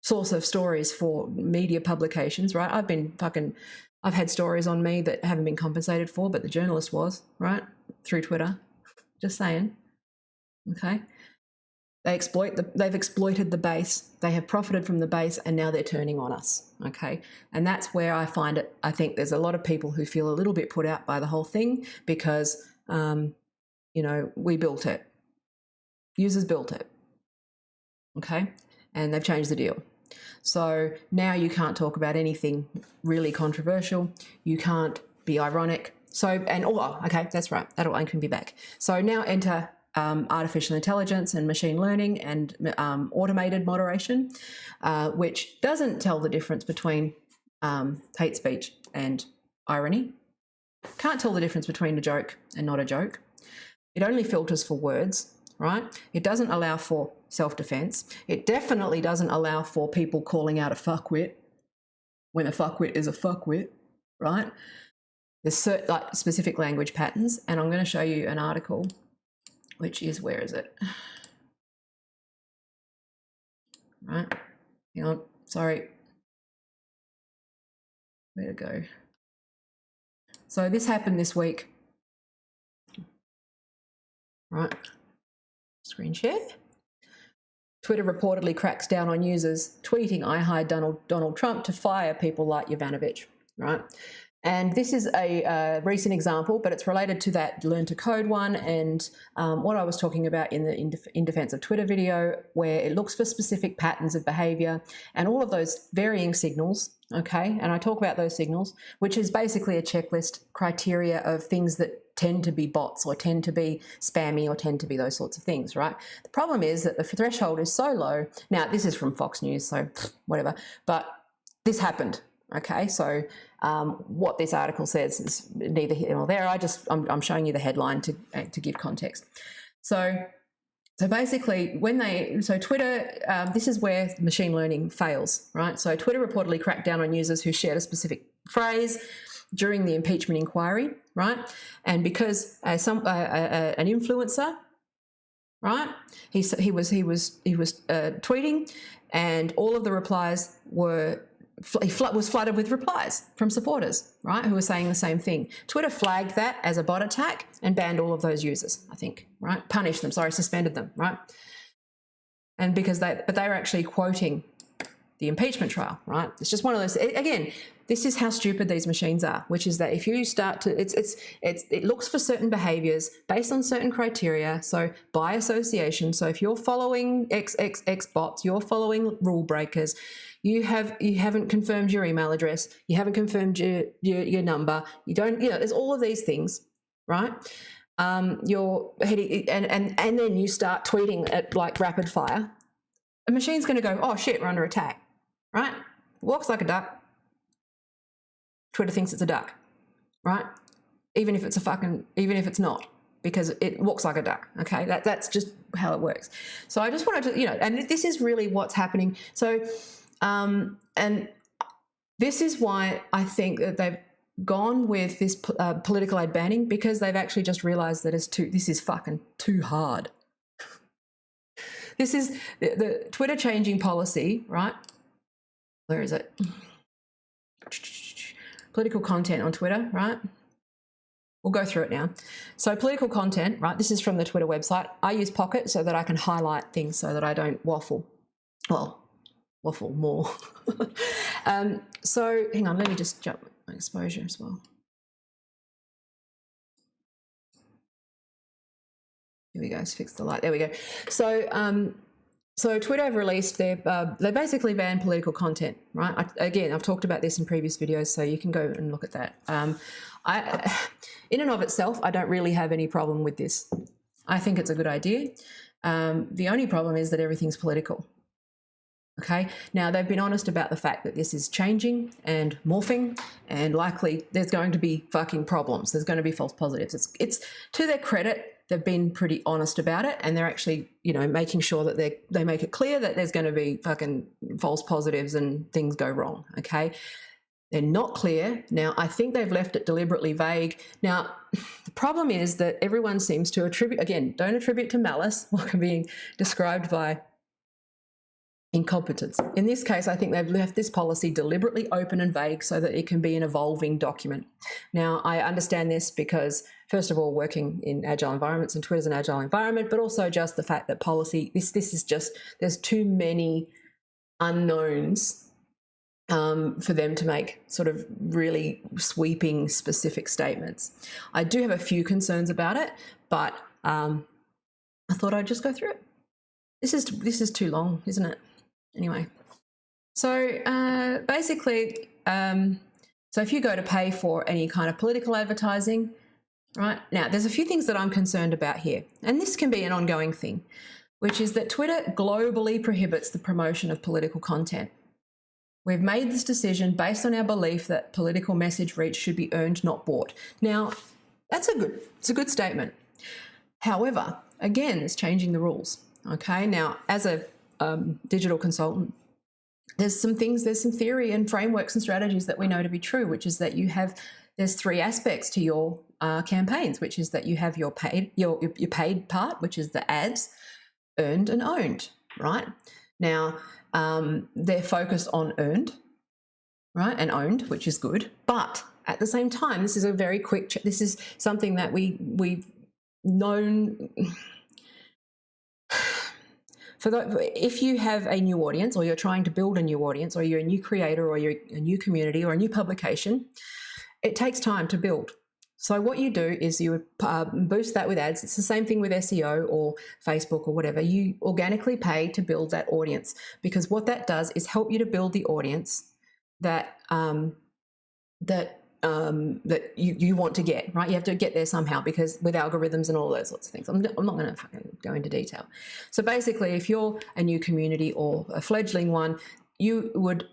source of stories for media publications, right? I've had stories on me that haven't been compensated for, but the journalist was, right? Through Twitter. Just saying. Okay. They've exploited the base. They have profited from the base and now they're turning on us. Okay. And that's where I think there's a lot of people who feel a little bit put out by the whole thing because, we built it. Users built it. Okay. And they've changed the deal. So now you can't talk about anything really controversial. You can't be ironic. Okay, that's right. That all can be back. So now enter artificial intelligence and machine learning and automated moderation, which doesn't tell the difference between hate speech and irony. Can't tell the difference between a joke and not a joke. It only filters for words. Right? It doesn't allow for self-defense. It definitely doesn't allow for people calling out a fuckwit when a fuckwit is a fuckwit, right? There's specific language patterns, and I'm going to show you an article, which is, where is it? Right? Hang on, sorry. where to go? So this happened this week. Right, screen share. Twitter reportedly cracks down on users tweeting, "I hired Donald Trump to fire people like Yovanovitch," right? And this is a recent example, but it's related to that Learn to Code one and what I was talking about in the In Defense of Twitter video, where it looks for specific patterns of behavior and all of those varying signals, okay? And I talk about those signals, which is basically a checklist criteria of things that tend to be bots or tend to be spammy or tend to be those sorts of things, right? The problem is that the threshold is so low. Now, this is from Fox News, so whatever, but this happened, okay? So what this article says is neither here nor there. I'm showing you the headline to give context. So basically, Twitter, this is where machine learning fails, right? So Twitter reportedly cracked down on users who shared a specific phrase during the impeachment inquiry, right? And because an influencer, right, he was tweeting, and all of the replies was flooded with replies from supporters, right, who were saying the same thing. Twitter flagged that as a bot attack and banned all of those users, I think, right? Punished them, suspended them, right? And because they were actually quoting the impeachment trial, right? It's just one of those, again, this is how stupid these machines are, which is that if you start to, it looks for certain behaviors based on certain criteria, so by association. So if you're following XXX bots, you're following rule breakers, you haven't confirmed your email address, you haven't confirmed your number, there's all of these things, right? You're heading, and then you start tweeting at like rapid fire. A machine's going to go, oh shit, we're under attack, right? Walks like a duck. Twitter thinks it's a duck, right? Even if it's not, because it walks like a duck, okay? That's just how it works. So I just wanted to, and this is really what's happening. So, and this is why I think that they've gone with this political ad banning, because they've actually just realized that this is fucking too hard. This is the Twitter changing policy, right? Where is it? Political content on Twitter, right? We'll go through it now. So political content, right? This is from the Twitter website. I use Pocket so that I can highlight things so that I don't waffle. Well, waffle more. So hang on, let me just jump my exposure as well. Here we go, let's fix the light. There we go. So Twitter have released they basically banned political content, right? I've talked about this in previous videos, so you can go and look at that. In and of itself, I don't really have any problem with this. I think it's a good idea. The only problem is that everything's political. Okay, now they've been honest about the fact that this is changing and morphing, and likely there's going to be fucking problems. There's going to be false positives. It's to their credit, they've been pretty honest about it, and they're actually, making sure that they make it clear that there's going to be fucking false positives and things go wrong. Okay, they're not clear. Now, I think they've left it deliberately vague. Now, the problem is that everyone seems to don't attribute to malice what can be described by incompetence. In this case, I think they've left this policy deliberately open and vague so that it can be an evolving document. Now, I understand this because, first of all, working in agile environments, and Twitter's an agile environment, but also just the fact that policy, this is just, there's too many unknowns for them to make sort of really sweeping specific statements. I do have a few concerns about it, but I thought I'd just go through it. This is too long, isn't it? Anyway, so basically, so if you go to pay for any kind of political advertising, right, now there's a few things that I'm concerned about here, and this can be an ongoing thing, which is that Twitter globally prohibits the promotion of political content. We've made this decision based on our belief that political message reach should be earned, not bought. Now, it's a good statement. However, again, it's changing the rules. Okay, now as a digital consultant, there's some theory and frameworks and strategies that we know to be true, which is that there's three aspects to your campaigns, which is that you have your paid part, which is the ads, earned and owned, right? Now, they're focused on earned, right, and owned, which is good. But at the same time, this is a very quick. This is something that we've known. If you have a new audience, or you're trying to build a new audience, or you're a new creator, or you're a new community, or a new publication, it takes time to build. So what you do is you boost that with ads. It's the same thing with SEO or Facebook or whatever. You organically pay to build that audience, because what that does is help you to build the audience that you want to get, right? You have to get there somehow, because with algorithms and all those sorts of things. I'm not going to go into detail. So basically, if you're a new community or a fledgling one, you would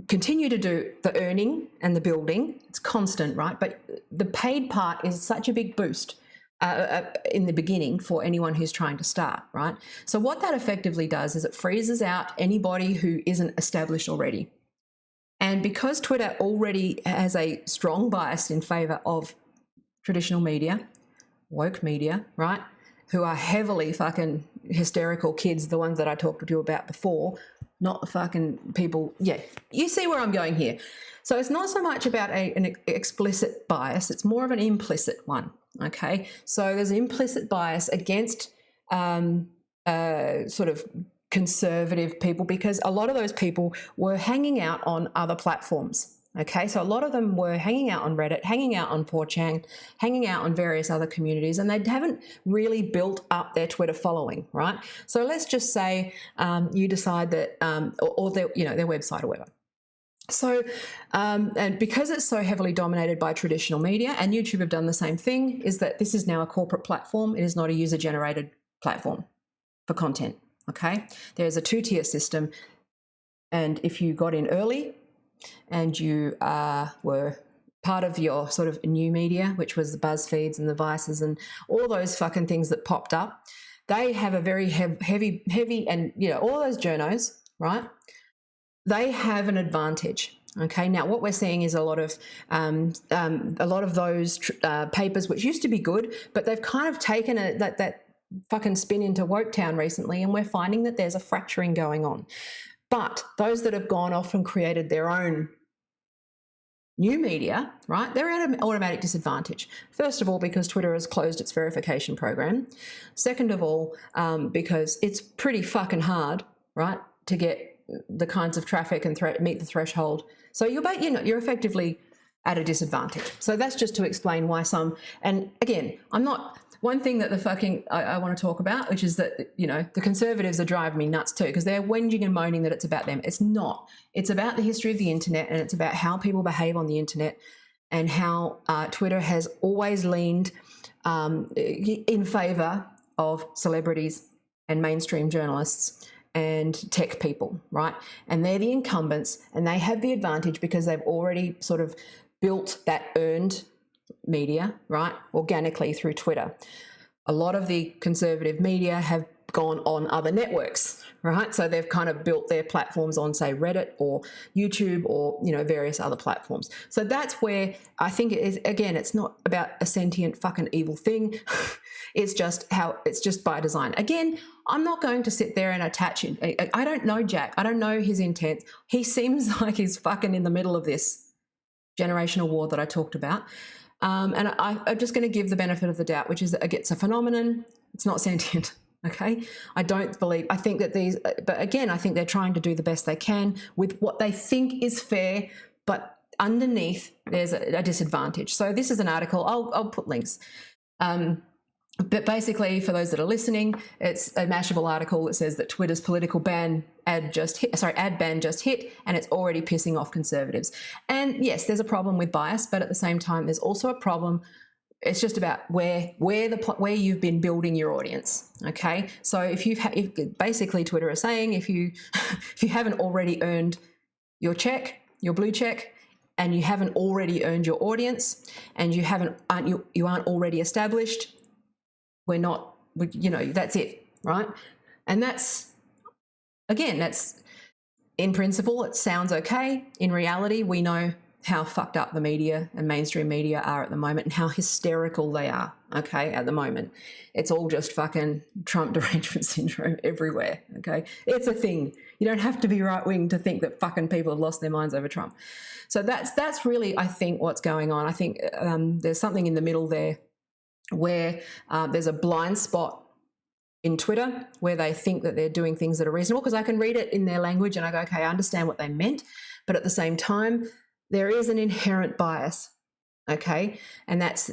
continue to do the earning and the building. It's constant, right? But the paid part is such a big boost in the beginning for anyone who's trying to start, right? So what that effectively does is it freezes out anybody who isn't established already. And because Twitter already has a strong bias in favor of traditional media, woke media, right, who are heavily fucking hysterical kids, the ones that I talked to you about before, not the fucking people. Yeah, you see where I'm going here. So it's not so much about an explicit bias, it's more of an implicit one, okay? So there's an implicit bias against sort of conservative people, because a lot of those people were hanging out on other platforms. Okay, so a lot of them were hanging out on Reddit, hanging out on 4chan, hanging out on various other communities, and they haven't really built up their Twitter following, right? So let's just say you decide that, or their, their website or whatever. So, and because it's so heavily dominated by traditional media, and YouTube have done the same thing, is that this is now a corporate platform. It is not a user-generated platform for content. Okay, there's a two-tier system, and if you got in early and you were part of your sort of new media, which was the BuzzFeeds and the Vices and all those fucking things that popped up, they have a very heavy, and all those journos, right? They have an advantage. Okay, now what we're seeing is a lot of those papers, which used to be good, but they've kind of taken that fucking spin into woke town recently, and we're finding that there's a fracturing going on. But those that have gone off and created their own new media, right, they're at an automatic disadvantage. First of all, because Twitter has closed its verification program. Second of all, because it's pretty fucking hard, right, to get the kinds of traffic and meet the threshold. So you're effectively at a disadvantage. So that's just to explain why some, and again, one thing that I want to talk about, which is that, the conservatives are driving me nuts too, because they're whinging and moaning that it's about them. It's not. It's about the history of the internet, and it's about how people behave on the internet, and how Twitter has always leaned in favor of celebrities and mainstream journalists and tech people, right? And they're the incumbents, and they have the advantage because they've already sort of built that earned media, right, organically through Twitter. A lot of the conservative media have gone on other networks, right? So they've kind of built their platforms on, say, Reddit or YouTube or, various other platforms. So that's where I think it is. Again, it's not about a sentient fucking evil thing. It's just by design. Again, I'm not going to sit there and attach it. I don't know Jack. I don't know his intent. He seems like he's fucking in the middle of this generational war that I talked about. And I'm just going to give the benefit of the doubt, which is that it's a phenomenon. It's not sentient. Okay. I think that but again, I think they're trying to do the best they can with what they think is fair, but underneath there's a disadvantage. So this is an article. I'll put links. But basically, for those that are listening, it's a Mashable article that says that Twitter's political ad ban just hit, and it's already pissing off conservatives. And yes, there's a problem with bias, but at the same time, there's also a problem. It's just about where you've been building your audience. Okay, so if basically Twitter is saying if you haven't already earned your blue check, and you haven't already earned your audience, and you aren't already established, that's it, right? And that's in principle, it sounds okay. In reality, we know how fucked up the media and mainstream media are at the moment and how hysterical they are, okay, at the moment. It's all just fucking Trump derangement syndrome everywhere, okay? It's a thing. You don't have to be right-wing to think that fucking people have lost their minds over Trump. So that's really, I think, what's going on. I think there's something in the middle there where there's a blind spot in Twitter where they think that they're doing things that are reasonable, because I can read it in their language and I go, okay, I understand what they meant, but at the same time, there is an inherent bias, okay, and that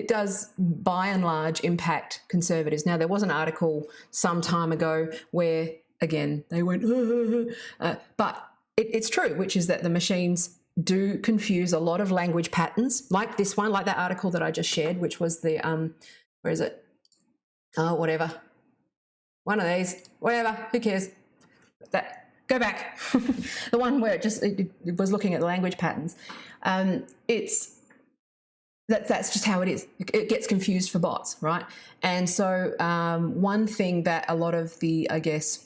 does by and large impact conservatives. Now, there was an article some time ago where, again, they went, but it's true, which is that the machines do confuse a lot of language patterns, like this one, like that article that I just shared, which was the, where is it? Oh, whatever. One of these, whatever, who cares? That. Go back. The one where it was looking at the language patterns. That's just how it is. It gets confused for bots, right? And so one thing that a lot of the, I guess,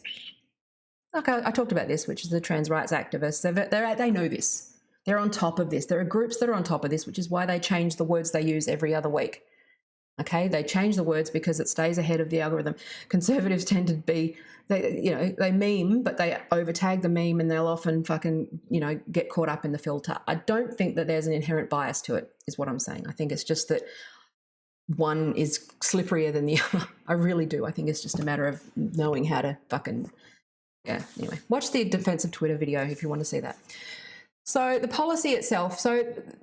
like I talked about this, which is the trans rights activists, they know this. They're on top of this. There are groups that are on top of this, which is why they change the words they use every other week. Okay, they change the words because it stays ahead of the algorithm. Conservatives tend to be, they meme, but they overtag the meme and they'll often fucking, get caught up in the filter. I don't think that there's an inherent bias to it, is what I'm saying. I think it's just that one is slipperier than the other. I really do. I think it's just a matter of knowing how to fucking, anyway. Watch the defensive Twitter video if you want to see that. So the policy itself,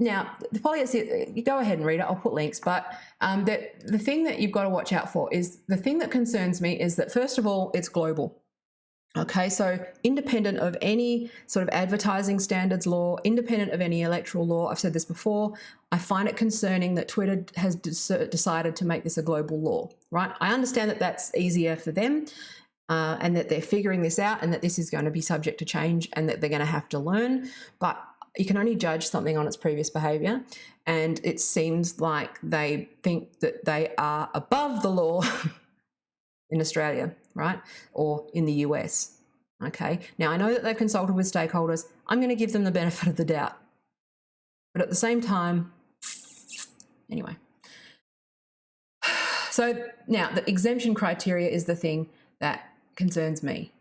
now the policy, you go ahead and read it, I'll put links, but the thing that you've got to watch out for is, the thing that concerns me is that, first of all, it's global. Okay, so independent of any sort of advertising standards law, independent of any electoral law, I've said this before, I find it concerning that Twitter has decided to make this a global law, right? I understand that that's easier for them, and that they're figuring this out, and that this is going to be subject to change, and that they're going to have to learn. But you can only judge something on its previous behaviour, and it seems like they think that they are above the law in Australia, right, or in the US. Okay, now I know that they've consulted with stakeholders. I'm going to give them the benefit of the doubt, but at the same time, anyway. So now the exemption criteria is the thing that concerns me.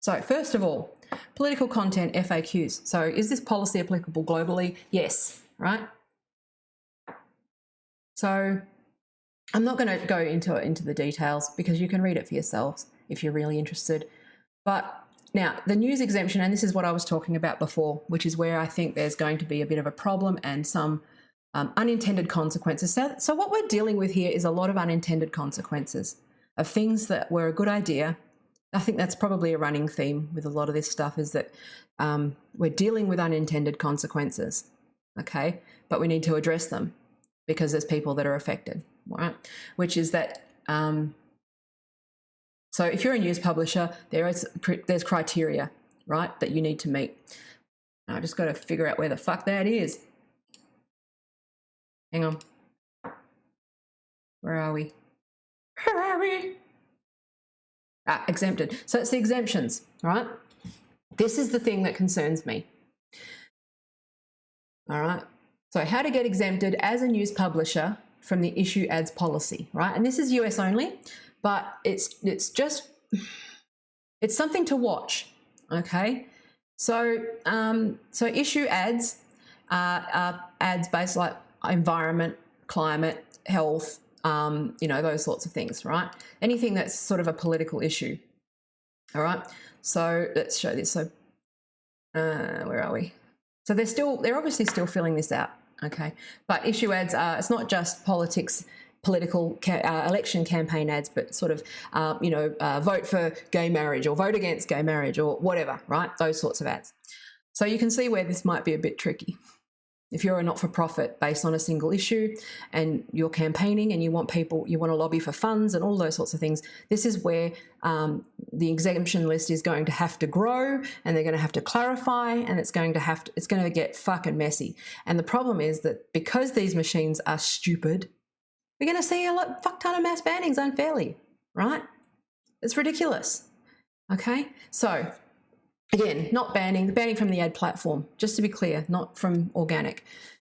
So first of all, political content FAQs. So is this policy applicable globally? Yes, right? So I'm not going to go into the details because you can read it for yourselves if you're really interested. But now the news exemption, and this is what I was talking about before, which is where I think there's going to be a bit of a problem and some unintended consequences. So what we're dealing with here is a lot of unintended consequences of things that were a good idea. I think that's probably a running theme with a lot of this stuff, is that we're dealing with unintended consequences, okay? But we need to address them because there's people that are affected, right? Which is that, so if you're a news publisher, there's criteria, right, that you need to meet. I just got to figure out where the fuck that is. Hang on. Where are we? Where are we? Exempted. So it's the exemptions, right? This is the thing that concerns me. All right. So how to get exempted as a news publisher from the issue ads policy, right? And this is US only, but it's something to watch. Okay. So issue ads are ads based like environment, climate, health, those sorts of things, right? Anything that's sort of a political issue. All right. So let's show this. So where are we? So they're obviously still filling this out. Okay. But issue ads are, it's not just political election campaign ads, but sort of, vote for gay marriage or vote against gay marriage or whatever, right? Those sorts of ads. So you can see where this might be a bit tricky. If you're a not-for-profit based on a single issue and you're campaigning and you want to lobby for funds and all those sorts of things, this is where the exemption list is going to have to grow, and they're going to have to clarify, and it's going to get fucking messy. And the problem is that because these machines are stupid, we're going to see a fuck ton of mass bannings unfairly, right? It's ridiculous. Okay, so Again, not banning from the ad platform, just to be clear, not from organic.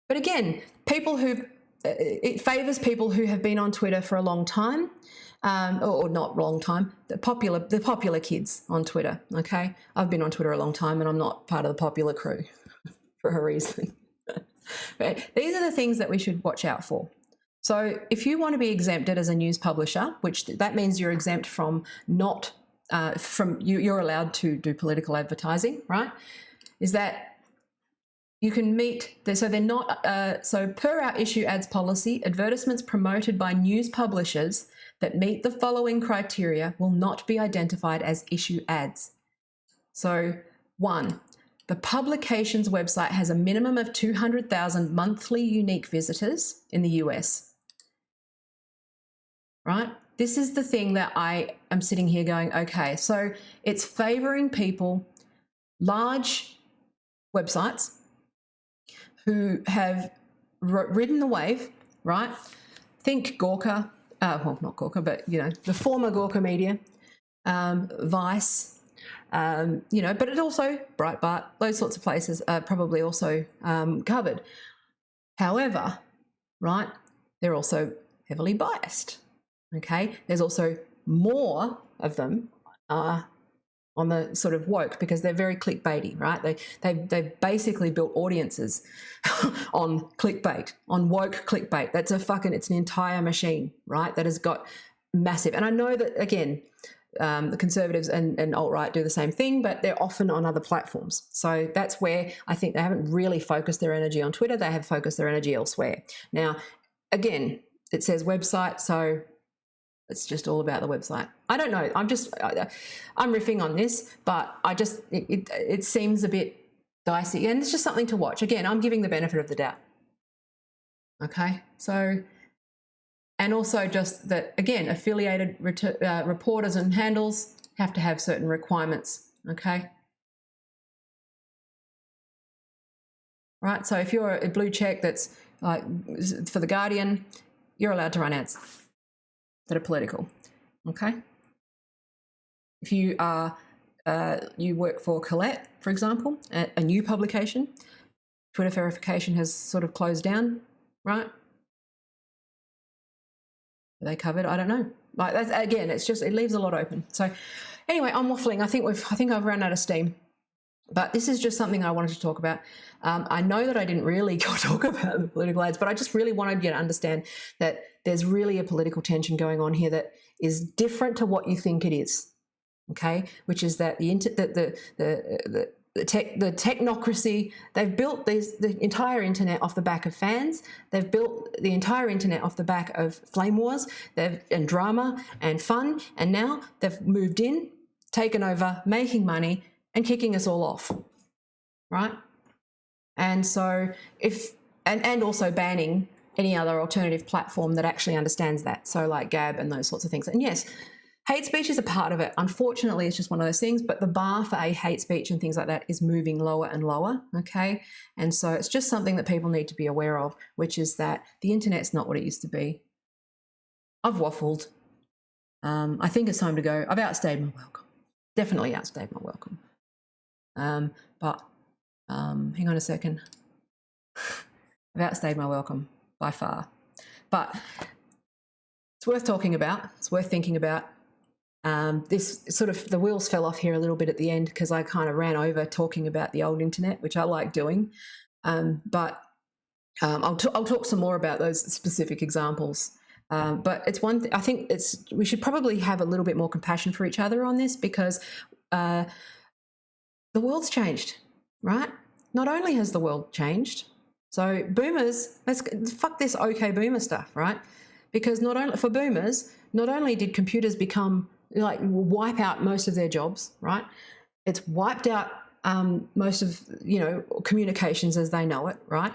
But again, people who, it favours people who have been on Twitter for a long time, or not long time, the popular kids on Twitter, okay? I've been on Twitter a long time and I'm not part of the popular crew for a reason. But these are the things that we should watch out for. So if you want to be exempted as a news publisher, which that means you're exempt from you're allowed to do political advertising, right? Is that you can meet, so they're not, so per our issue ads policy, advertisements promoted by news publishers that meet the following criteria will not be identified as issue ads. So 1, the publication's website has a minimum of 200,000 monthly unique visitors in the US, right? This is the thing that I am sitting here going, okay, so it's favouring people, large websites who have ridden the wave, right? Think Gawker, well, not Gawker, but, you know, the former Gawker Media, Vice, you know, but it also, Breitbart, those sorts of places are probably also covered. However, right, they're also heavily biased. Okay, there's also more of them on the sort of woke because they're very clickbaity, right? They've basically built audiences on clickbait, on woke clickbait. It's an entire machine, right? That has got massive. And I know that, again, the conservatives and alt-right do the same thing, but they're often on other platforms. So that's where I think they haven't really focused their energy on Twitter. They have focused their energy elsewhere. Now, again, it says website, so it's just all about the website. I don't know. I'm riffing on this, but it seems a bit dicey, and it's just something to watch. Again, I'm giving the benefit of the doubt. Okay, so, and also just that, again, affiliated reporters and handles have to have certain requirements. Okay, right. So if you're a blue check that's like for the Guardian, you're allowed to run ads that are political, okay? If you are, you work for Colette, for example, a new publication, Twitter verification has sort of closed down, right? Are they covered? I don't know. Like that's, again, it's just, it leaves a lot open. So anyway, I'm waffling. I think I've run out of steam. But this is just something I wanted to talk about. I know that I didn't really talk about the political ads, but I just really wanted you to understand that there's really a political tension going on here that is different to what you think it is, okay? Which is that the technocracy, they've built the entire internet off the back of fans. They've built the entire internet off the back of flame wars and drama and fun, and now they've moved in, taken over, making money, and kicking us all off, right? And so and also banning any other alternative platform that actually understands that. So like Gab and those sorts of things. And yes, hate speech is a part of it. Unfortunately, it's just one of those things, but the bar for hate speech and things like that is moving lower and lower, okay? And so it's just something that people need to be aware of, which is that the internet's not what it used to be. I've waffled. I think it's time to go. I've outstayed my welcome. Definitely outstayed my welcome. But hang on a second. I've outstayed my welcome by far. But it's worth talking about. It's worth thinking about. This sort of, the wheels fell off here a little bit at the end because I kind of ran over talking about the old internet, which I like doing. But I'll talk some more about those specific examples. But it's one thing, I think we should probably have a little bit more compassion for each other on this because the world's changed, right? Not only has the world changed, so boomers, fuck this okay boomer stuff, right? Because not only did computers become, like, wipe out most of their jobs, right? It's wiped out most of, communications as they know it, right?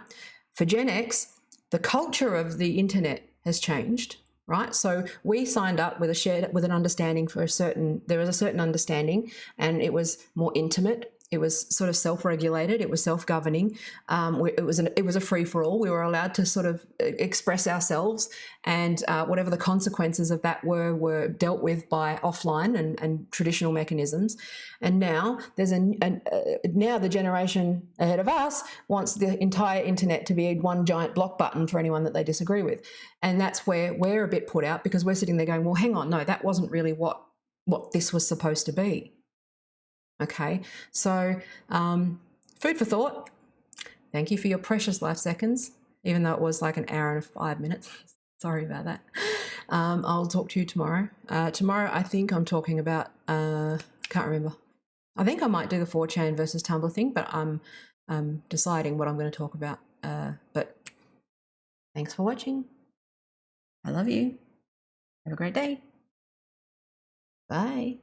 For Gen X, the culture of the internet has changed, right? So we signed up with an understanding there was a certain understanding, and it was more intimate. it was sort of self-regulated. It was self-governing. It was a free-for-all. We were allowed to sort of express ourselves, and whatever the consequences of that were dealt with by offline and traditional mechanisms. And now there's now the generation ahead of us wants the entire internet to be one giant block button for anyone that they disagree with, and that's where we're a bit put out, because we're sitting there going, well, hang on, no, that wasn't really what this was supposed to be. Okay, so food for thought. Thank you for your precious life seconds, even though it was like an hour and 5 minutes. Sorry about that. I'll talk to you tomorrow. Tomorrow, I think I'm talking about, can't remember. I think I might do the 4chan versus Tumblr thing, but I'm deciding what I'm going to talk about. But thanks for watching. I love you. Have a great day. Bye.